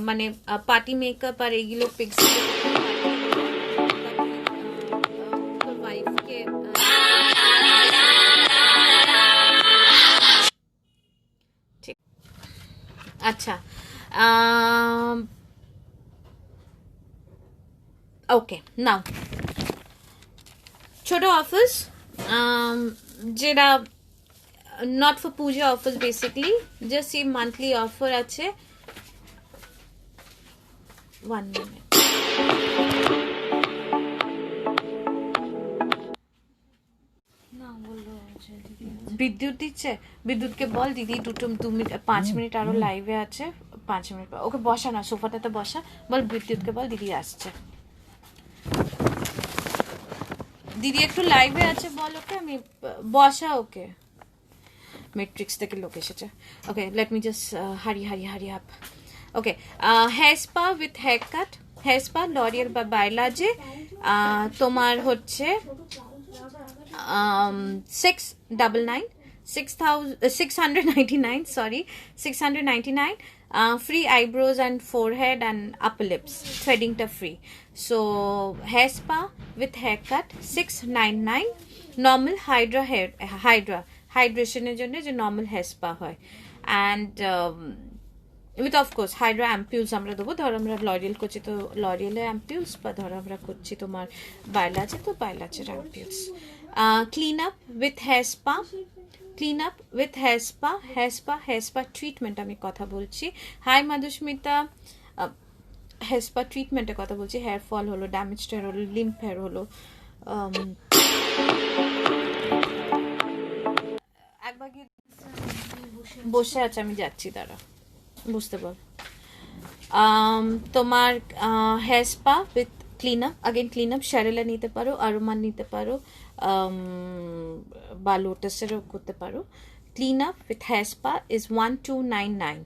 Speaker 2: মানে পার্টি মেকআপ আর এইগুলো পিক্স তোর ওয়াইফকে ঠিক। আচ্ছা ওকে নাও ছোট অফার্স, যেটা not for puja offers, basically just see monthly offer আছে। 1 minute, বিদ্যুৎ দিচ্ছে, বিদ্যুৎকে বল দিদি 5 মিনিট আরো লাইভে আছে, 5 মিনিট ওকে বসা না, সোফাটাতে বসা, বল বিদ্যুৎকে বল দিদি আসছে, দিদি একটু লাইভে আছে বল ওকে, আমি বসা ওকে, ম্যাট্রিক্স থেকে লোক এসেছে। Okay let me just hurry up. Okay hair spa with haircut, hair spa L'Oreal বা বাইলাজে তোমার হচ্ছে 699, free eyebrows and forehead and upper lips, threading ta free. So hair spa with haircut 699, normal হাইড্রেশনের জন্য যে normal hair spa হয়, and with of course Hydra অ্যাম্পিউলস আমরা দেবো, ধরো আমরা লরিয়াল করছি তো লরিয়ালের অ্যাম্পিউলস, বা ধরো আমরা করছি তোমার বাইলাজে তো বাইলাজের ampoules. Clean up with hair spa, clean up with hair spa, hair spa treatment আমি কথা বলছি। হাই মাধুস্মিতা, হেয়ার স্পা ট্রিটমেন্টের কথা বলছি, হেয়ার ফল হলো, ড্যামেজ হেয়ার হলো, লিম্প হেয়ার হলো, একবার গিয়ে বসে আছে, আমি যাচ্ছি দাঁড়া, বুঝতে পার। তোমার hair spa with clean up, again clean up শ্যারেলা নিতে পারো, আরোমান নিতে পারো, বা লোটাসেরও করতে পারো। Clean up with hair spa is 1299,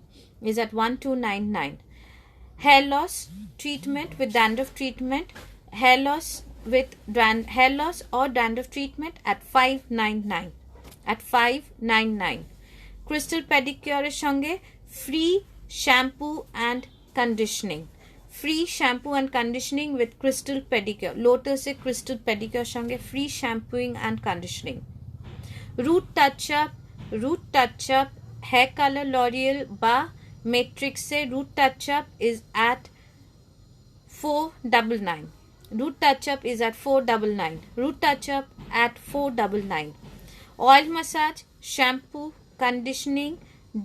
Speaker 2: is at 1299. Hair loss treatment with dandruff treatment, hair loss or dandruff treatment at 599, at 599. Crystal pedicure এর সঙ্গে free shampoo and conditioning, free shampoo and conditioning with crystal pedicure, Lotus এর crystal pedicure সঙ্গে free shampooing and conditioning. root touch up hair color L'Oreal বা Matrix A root touch up is at 499, root touch up is at 499, root touch up at 499. Oil massage, shampoo, conditioning,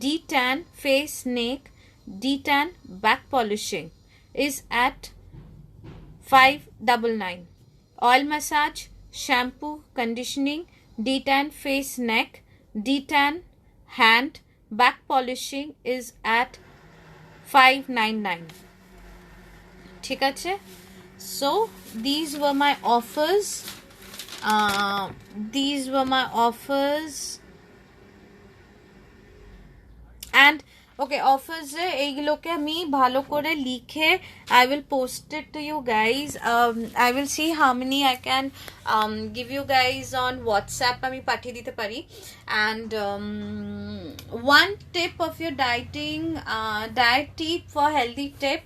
Speaker 2: detan, face, neck, detan, back polishing is at 599. Oil massage, shampoo, conditioning, detan, face, neck, detan, hand, back polishing is at 599. ঠিক আছে, so these were my offers. And okay, offers এইগুলোকে আমি ভালো করে লিখে I will post it to you guys. I will see how many I can give you guys on WhatsApp, আমি পাঠিয়ে দিতে পারি। And one tip of your dieting, diet tip for healthy tip,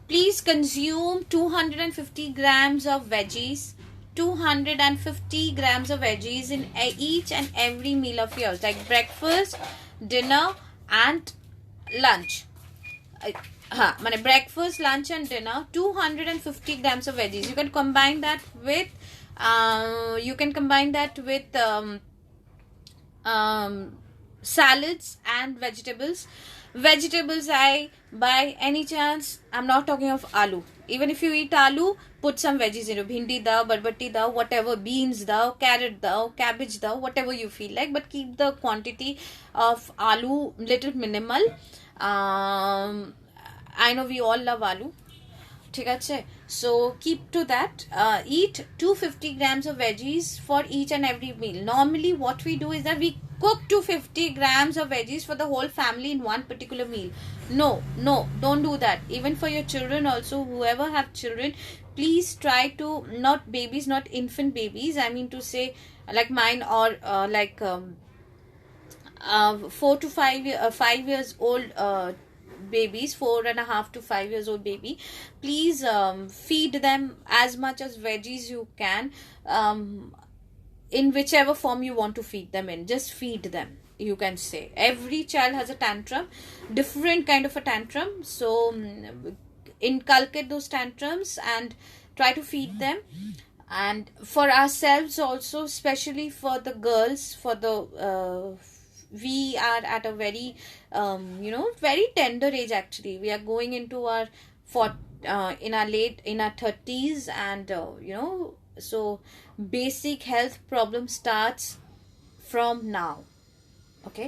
Speaker 2: please consume 250 grams of veggies, 250 grams of veggies in each and every meal of yours, like breakfast, dinner and lunch. মানে breakfast, lunch and dinner, 250 grams of veggies. You can combine that with salads and vegetables. Vegetables, I by any chance, I'm not talking of aloo. Even if you eat aloo, put some veggies in it. Bhindi dao, barbati dao, whatever, beans dao, carrot dao, cabbage dao, whatever you feel like, but keep the quantity of aloo little minimal. I know we all love aloo. ঠিক আছে, so keep to that. Eat 250 grams of veggies for each and every meal. Normally what we do is that we cook 250 grams of veggies for the whole family in one particular meal. No, don't do that. Even for your children also, whoever have children, please try to, not babies, not infant babies, I mean to say like mine, or 4 to 5 years old babies, 4.5 to 5 years old baby, please feed them as much as veggies you can, in whichever form you want to feed them in. Just feed them, you can say. Every child has a tantrum, different kind of a tantrum, so inculcate those tantrums and try to feed them. And for ourselves also, especially for the girls, for the we are at a very very tender age. Actually, we are going into our in our 30s, and so basic health problem starts from now. Okay,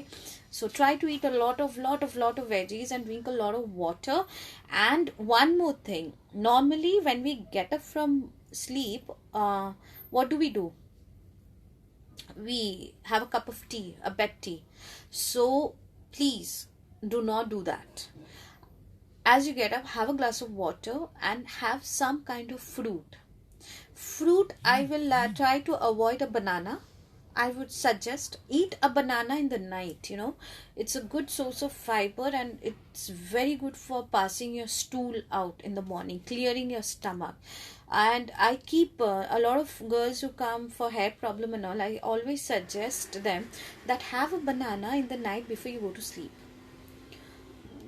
Speaker 2: so try to eat a lot of veggies and drink a lot of water. And one more thing, normally when we get up from sleep, what do? We have a cup of tea, a bed tea. So please do not do that. As you get up, have a glass of water and have some kind of fruit. I will try to avoid a banana. I would suggest eat a banana in the night. It's a good source of fiber, and it's very good for passing your stool out in the morning, clearing your stomach. And I keep a lot of girls who come for hair problem and all, I always suggest them that have a banana in the night before you go to sleep.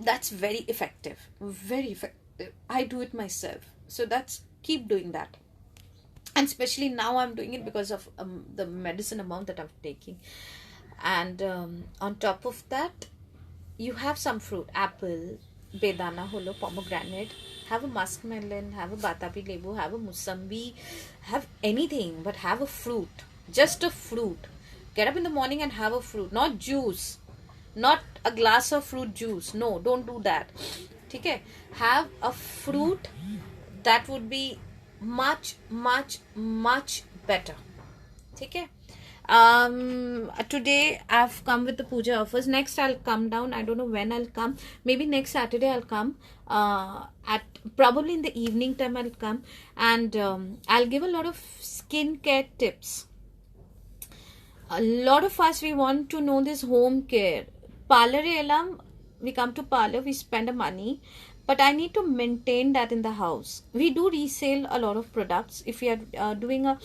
Speaker 2: That's very effective. I do it myself, so that's keep doing that. And especially now I'm doing it because of the medicine amount that I'm taking. And on top of that, you have some fruit, apple, bedana holo, pomegranate, have a muskmelon, have a batabi lebu, have a musambi, have anything, but have a fruit. Just a fruit. Get up in the morning and have a fruit, not juice, not a glass of fruit juice. No, don't do that. Okay, have a fruit. That would be much better. Okay. Today I've come with the puja offers. Next I'll come down. I don't know when I'll come. Maybe next Saturday I'll come. At probably in the evening time I'll come, and I'll give a lot of skincare tips. A lot of us, we want to know this home care. Parlor elam, we come to parlor, we spend a money, but I need to maintain that in the house. We do resale a lot of products. If we are doing a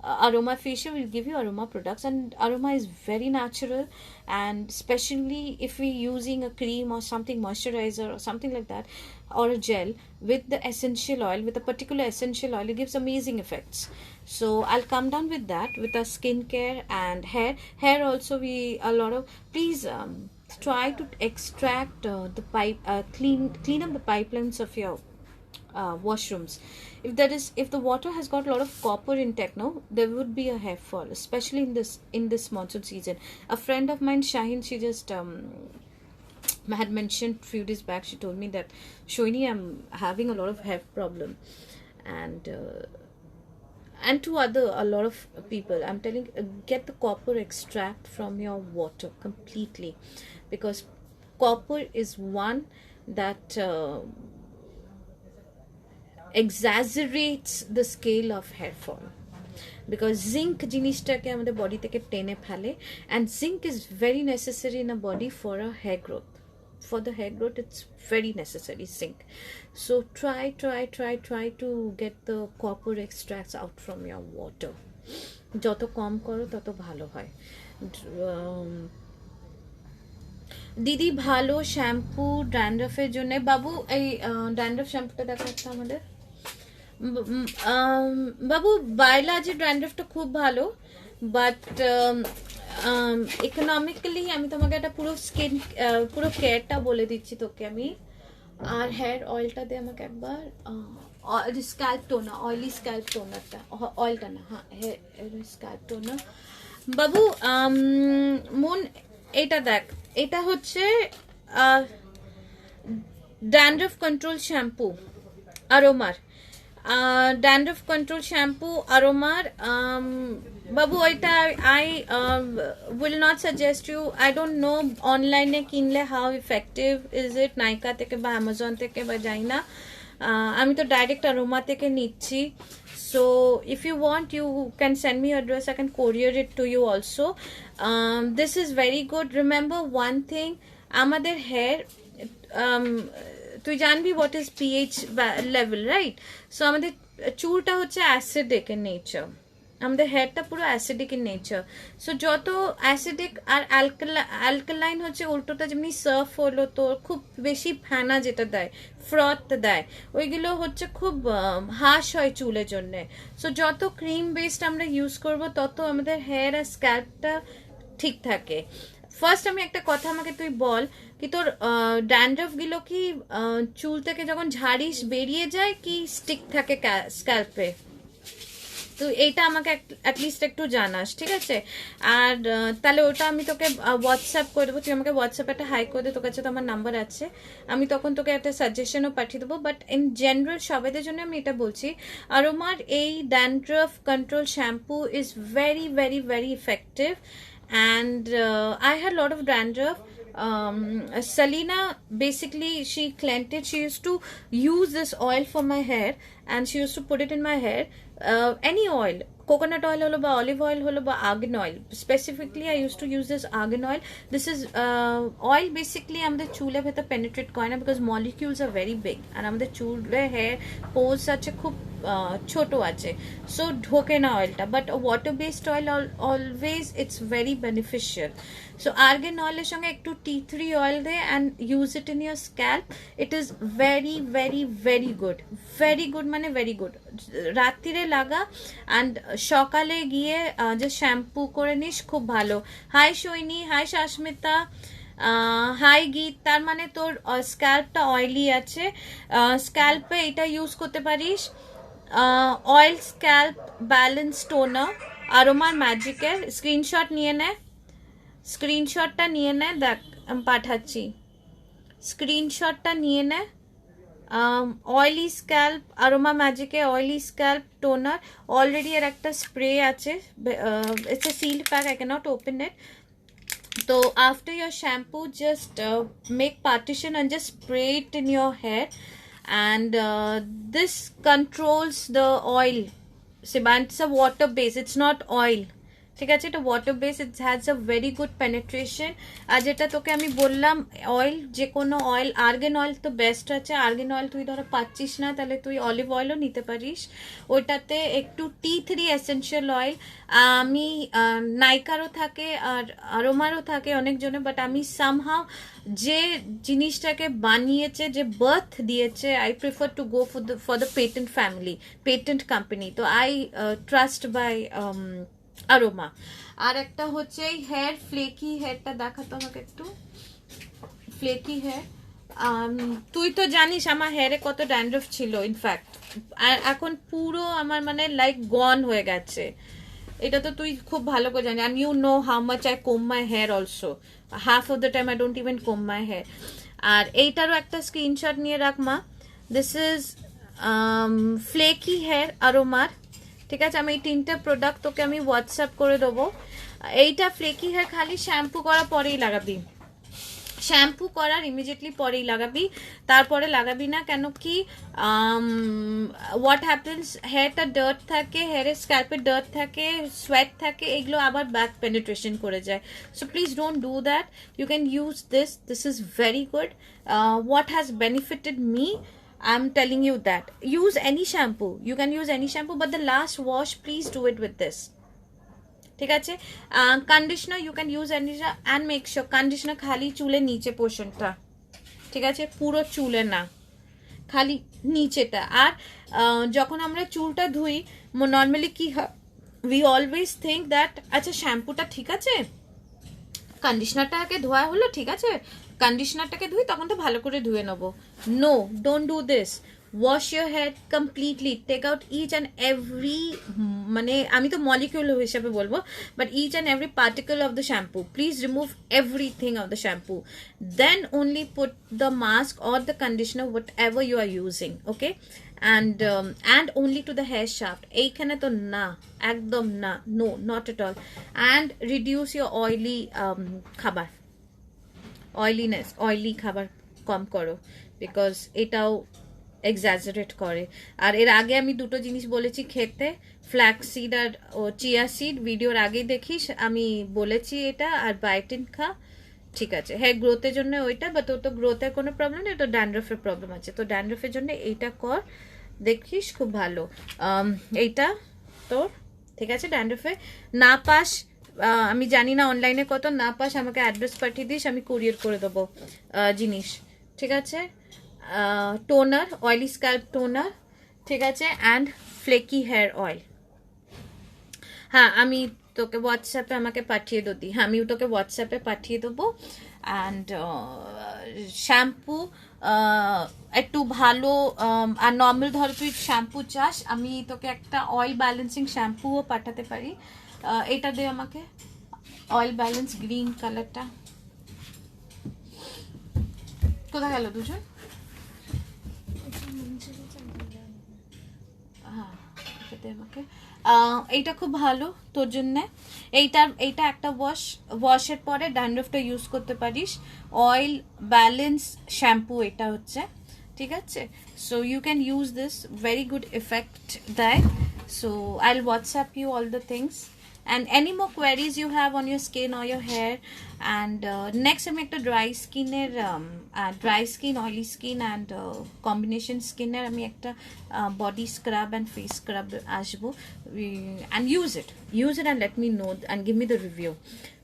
Speaker 2: aroma facial, we'll give you aroma products, and aroma is very natural. And especially if we're using a cream or something, moisturizer or something like that, or a gel with the essential oil, with a particular essential oil, it gives amazing effects. So I'll come down with that, with our skincare. And hair also, we a lot of, please try to extract the pipe, clean up the pipelines of your washrooms. If the water has got a lot of copper intake, no, there would be a hair fall, especially in this monsoon season. A friend of mine, Shaheen, she just had mentioned a few days back, she told me that, Shoini, I'm having a lot of hair problem. And to a lot of people, I'm telling, get the copper extract from your water completely, because copper is one that exaggerates the scale of hair fall, because zinc জিনিসটাকে আমাদের body থেকে টেনে ফেলে, and zinc is very necessary in a body for a hair growth. For the hair growth, it's very necessary, zinc. So try to get the copper extracts out from your water. যত কম করো তত ভালো হয়। দিদি ভালো shampoo ড্যান্ড্রফের জন্য, বাবু এই dandruff শ্যাম্পুটা দেখাচ্ছে আমাদের বাবু। বায়োলজি ড্যান্ড্রফটা খুব ভালো, বাট ইকোনমিক্যালি আমি তোমাকে একটা পুরো স্কিন পুরো কেয়ারটা বলে দিচ্ছি তোকে আমি। আর হেয়ার অয়েলটা দে আমাকে একবার, স্ক্যাল্প টোনার, অয়েলি স্ক্যাল্প টোনারটা, অয়েলটা না, হ্যাঁ হেয়ার স্ক্যাল্প টোনার। বাবু মন এটা দেখ, এটা হচ্ছে ড্যান্ড্রফ কন্ট্রোল শ্যাম্পু আরোমার, ড্যান্ড্রফ কন্ট্রোল শ্যাম্পু আরোমার। বাবু ওইটা I will not suggest you, I don't know অনলাইনে কিনলে how effective is it, Nykaa থেকে বা অ্যামাজন থেকে বা যাই না, আমি তো ডাইরেক্ট আরোমা থেকে নিচ্ছি। So if you want, you can send me your address, I can courier it to you also. This is very good. Remember one thing, আমাদের hair, তুই জানবি what is pH level, right? So আমাদের চুলটা হচ্ছে acidic in nature, আমাদের হেয়ারটা পুরো acidic in nature. So যত acidic আর alkaline হচ্ছে উল্টোটা, যেমনি সার্ফ হলো তো খুব বেশি ফেনা যেটা দেয়, ফ্রথ দেয়, ওইগুলো হচ্ছে খুব হার্শ হয় চুলের জন্যে। সো যত ক্রিম বেসড আমরা ইউজ করব তত আমাদের হেয়ার আর স্ক্যাল্পটা ঠিক থাকে। ফার্স্ট আমি একটা কথা, আমাকে তুই বল কি তোর ড্যান্ড্রফগুলো কি চুল থেকে যখন ঝাড়িস বেরিয়ে যায় কি স্টিক থাকে স্ক্যাল্পে? তো এইটা আমাকে অ্যাটলিস্ট একটু জানাস, ঠিক আছে? আর তাহলে ওটা আমি তোকে হোয়াটসঅ্যাপ করে দেবো, তুই আমাকে হোয়াটসঅ্যাপে একটা হাই করে দে, তোর কাছে তো আমার নাম্বার আছে, আমি তখন তোকে একটা সাজেশনও পাঠিয়ে দেবো। বাট ইন জেনারেল সবাইদের জন্য আমি এটা বলছি, আরোমার এই dandruff control shampoo is very very very effective. And I had a lot of dandruff. Selena, basically she cleansed it. She used to use this oil for my hair and she used to put it in my hair. Any oil, coconut oil holo ba olive oil holo ba argan oil, specifically I used to use this argan oil. This is oil basically আমাদের চুলে ভেতর penetrate করে না, because molecules are very big and আমাদের চুলে hair pores আছে খুব ছোট আছে, সো ঢোকে না অয়েলটা। But water based oil always it's very beneficial. So argan অয়েলের সঙ্গে একটু টি3 অয়েল দে and use it in your scalp, it is very very very good, very good মানে ভেরি গুড। রাত্রিরে লাগা অ্যান্ড সকালে গিয়ে যে শ্যাম্পু করে নিস, খুব ভালো। হাই সৈনী, হাই শাস্মিতা, হাই গীত। তার মানে তোর স্ক্যাল্পটা অয়েলি আছে, স্ক্যাল্পে এটা ইউজ করতে পারিস, অয়েল স্ক্যাল্প ব্যালেন্স টোনার আরোমার ম্যাজিকের। স্ক্রিনশট নিয়ে নে, স্ক্রিনশটটা নিয়ে নে, দেখ আমি পাঠাচ্ছি, স্ক্রিনশটটা নিয়ে নে। অয়েলি স্ক্যাল্প আরোমা ম্যাজিকের অয়েলি স্ক্যাল্প টোনার, অলরেডি এর একটা স্প্রে আছে, it's a sealed pack, I can't open it. So after your shampoo, just make partition and just spray it in your hair, and this controls the oil. It's a water base, it's not oil, ঠিক আছে? এটা water base, it has a very good penetration. আর যেটা তোকে আমি বললাম oil, যে কোনো অয়েল, আর্গান অয়েল তো বেস্ট আছে। আর্গান অয়েল তুই ধরো পাচ্ছিস না, তাহলে তুই অলিভ অয়েলও নিতে পারিস, ওইটাতে একটু টি3 এসেনশিয়াল অয়েল। আমি নাইকারও থাকে আর আরোমারও থাকে অনেকজনে, বাট আমি সামহাও যে জিনিসটাকে বানিয়েছে, যে বার্থ দিয়েছে, I prefer to go for the patent family, patent company. তো আই ট্রাস্ট বাই আরোমা। আর একটা হচ্ছে এই হেয়ার ফ্লেকি হেয়ারটা দেখাতো আমাকে একটু, ফ্লেকি হেয়ার। তুই তো জানিস আমার হেয়ারে কত ড্যান্ড্রফ ছিল, ইনফ্যাক্ট আর এখন পুরো আমার মানে লাইক গন হয়ে গেছে, এটা তো তুই খুব ভালো করে জানিস। And you know how much I comb my hair also, half of the time I don't even comb my hair. আর এইটারও একটা স্ক্রিনশট নিয়ে রাখ মা, দিস ইজ ফ্লেকি হেয়ার আরোমার, ঠিক আছে? আমি এই 3টে প্রোডাক্ট তোকে আমি হোয়াটসঅ্যাপ করে দেবো। এইটা ফ্লেকি হেয়ার খালি শ্যাম্পু করার পরেই লাগাবি, শ্যাম্পু করার ইমিডিয়েটলি পরেই লাগাবি, তারপরে লাগাবি না। কেন কি হোয়াট হ্যাপেন্স, হেয়ারটা ডার্ট থাকে, হেয়ারের স্ক্যাল্পে ডার্ট থাকে, সোয়েট থাকে, এগুলো আবার ব্যাক পেনিট্রেশন করে যায়। So please don't do that, you can use this, this is very good. What has benefited me, I'm telling you that use any shampoo, you can use any shampoo, but the last wash please do it with this, ঠিক আছে? Conditioner you can use any, and make sure conditioner খালি চুলের নিচে পোর্শনটা, ঠিক আছে? পুরো চুলে না, খালি নিচেটা। আর যখন আমরা চুলটা ধুই নর্মালি কি হয়, উই অলওয়েজ থিঙ্ক দ্যাট আচ্ছা শ্যাম্পুটা ঠিক আছে, কন্ডিশনারটাকে ধোয়া হলো, ঠিক আছে, কন্ডিশনারটাকে ধুই তখন তো ভালো করে ধুয়ে নেবো। No, don't do this. Wash your head completely, take out each and every, মানে আমি তো মলিকিউল হিসেবে বলবো, but each and every particle of the shampoo, please remove everything of the shampoo, then only put the mask or the conditioner whatever you are using, okay, and only to the hair shaft, এইখানে তো না, একদম না, no, not at all, and reduce your oily খাবার, oily খাবার কম করো, because এটাও exaggerate করে। আর এর আগে আমি দুটো জিনিস বলেছি খেতে, ফ্ল্যাক্স সিড আর চিয়া সিড, ভিডিওর আগেই দেখিস আমি বলেছি এটা, আর বায়োটিন খা, ঠিক আছে, হেয়ার গ্রোথের জন্য ওইটা, বাট ও তো গ্রোথের কোনো প্রবলেম নেই, তো ড্যান্ড্রফের প্রবলেম আছে, তো ড্যান্ড্রফের জন্য এইটা কর, দেখিস খুব ভালো। এইটা তোর ঠিক আছে ড্যান্ড্রফে। না পাস, আমি জানি না অনলাইনে কত, না পাস আমাকে অ্যাড্রেস পাঠিয়ে দিস, আমি কুরিয়ার করে দেবো জিনিস, ঠিক আছে। টোনার, অয়েলি স্ক্যাল্প টোনার, ঠিক আছে, অ্যান্ড ফ্লেকি হেয়ার অয়েল। হ্যাঁ আমি তোকে হোয়াটসঅ্যাপে আমাকে পাঠিয়ে দিই, হ্যাঁ আমি তোকে হোয়াটসঅ্যাপে পাঠিয়ে দেবো। অ্যান্ড শ্যাম্পু একটু ভালো, আর নর্মাল ধর তুই শ্যাম্পু চাস, আমি তোকে একটা অয়েল ব্যালেন্সিং শ্যাম্পুও পাঠাতে পারি। এটা দে আমাকে, অয়েল ব্যালেন্স গ্রিন কালারটা। কোথায় গেল দুজন? হ্যাঁ এটা দে আমাকে, এইটা খুব ভালো তোর জন্যে। এইটা একটা ওয়াশের পরে ড্যান্ড্রফটা ইউজ করতে পারিস, অয়েল ব্যালেন্স শ্যাম্পু এটা হচ্ছে, ঠিক আছে। So you can use this, very good effect দেয়। So I will WhatsApp you all the things, and any more queries you have on your skin or your hair. And next আমি একটা dry স্কিনের, dry skin, oily skin and combination স্কিনের আমি একটা body scrub and face scrub আসবো, and use it and let me know and give me the review.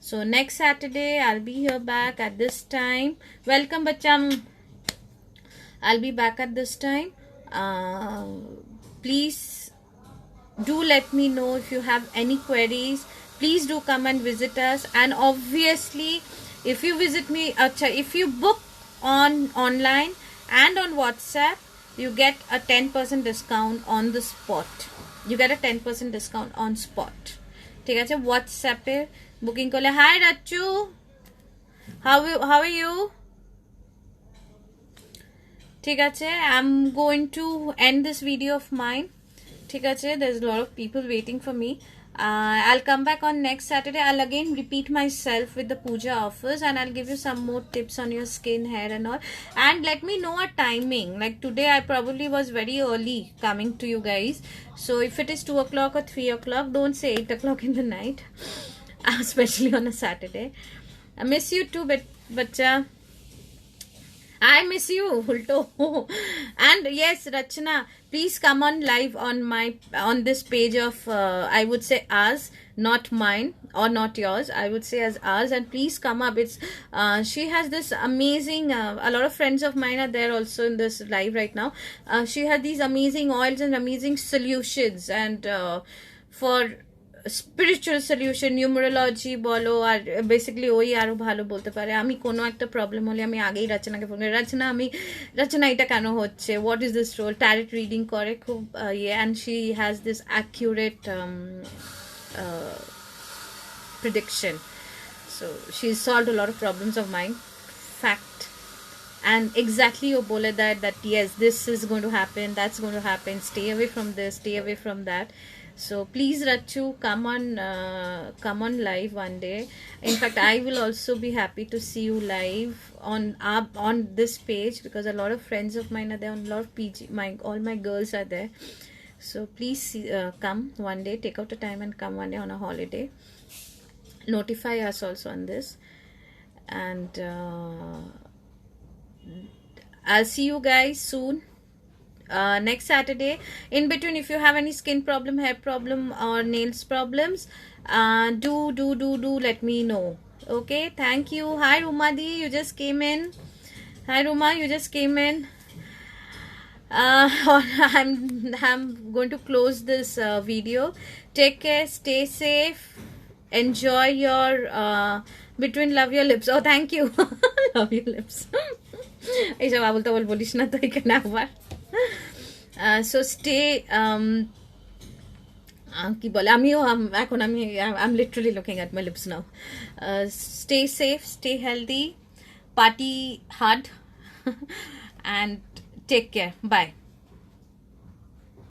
Speaker 2: So next Saturday I'll be here back at this time. Welcome bacham, I'll be back at this time. Please do let me know if you have any queries. Please do come and visit us, and obviously if you visit me, if you book online and on WhatsApp, you get a 10% discount on the spot. You get a 10% discount on spot, ঠিক আছে। হোয়াটসঅ্যাপে booking করলে। Hi Rachchu, how are you? ঠিক আছে, I'm going to end this video of mine, ঠিক আছে। There's a lot of people waiting for me. I'll come back on next Saturday. I'll again repeat myself with the puja offers, and I'll give you some more tips on your skin, hair and all, and let me know a timing. Like today I probably was very early coming to you guys, so if it is 2 o'clock or 3 o'clock, don't say 8 o'clock in the night, especially on a Saturday. I miss you too, bacha. I miss you, Hulto. And yes, Rachna, please come on live on this page of I would say ours, not mine or not yours. I would say as ours, and please come up. It's she has this amazing. A lot of friends of mine are there also in this live right now. She has these amazing oils and amazing solutions, and for spiritual solution, numerology বলো, আর basically ওই আরও ভালো বলতে পারে। আমি কোনো একটা problem হলে আমি আগেই রচনাকে ফোন করি, রচনা এটা কেন হচ্ছে, what is this role, tarot reading করে খুব and she has this accurate prediction. So she's solved a lot of problems of mine, fact, and exactly you bole that yes, this is going to happen, that's going to happen, stay away from this, stay away from that. So please Rachu, come on live one day. In fact, I will also be happy to see you live on this page, because a lot of friends of mine are there, on a lot of PG, all my girls are there. So please come one day, take out a time and come one day on a holiday. Notify us also on this, and I'll see you guys soon. Next Saturday. In between, if you have any skin problem, hair problem or nails problems, do let me know. Okay, thank you. Hi Rumadi, you just came in. Hi Ruma, you just came in. I'm going to close this video. Take care, stay safe, enjoy your between love your lips. Oh, thank you. Love your lips. এইসব আবল তাবল বলিস না তো এখানে আবার। So stay কি বলে আমিও এখন I'm literally looking at my lips now. Stay safe, stay healthy, party hard and take care. Bye.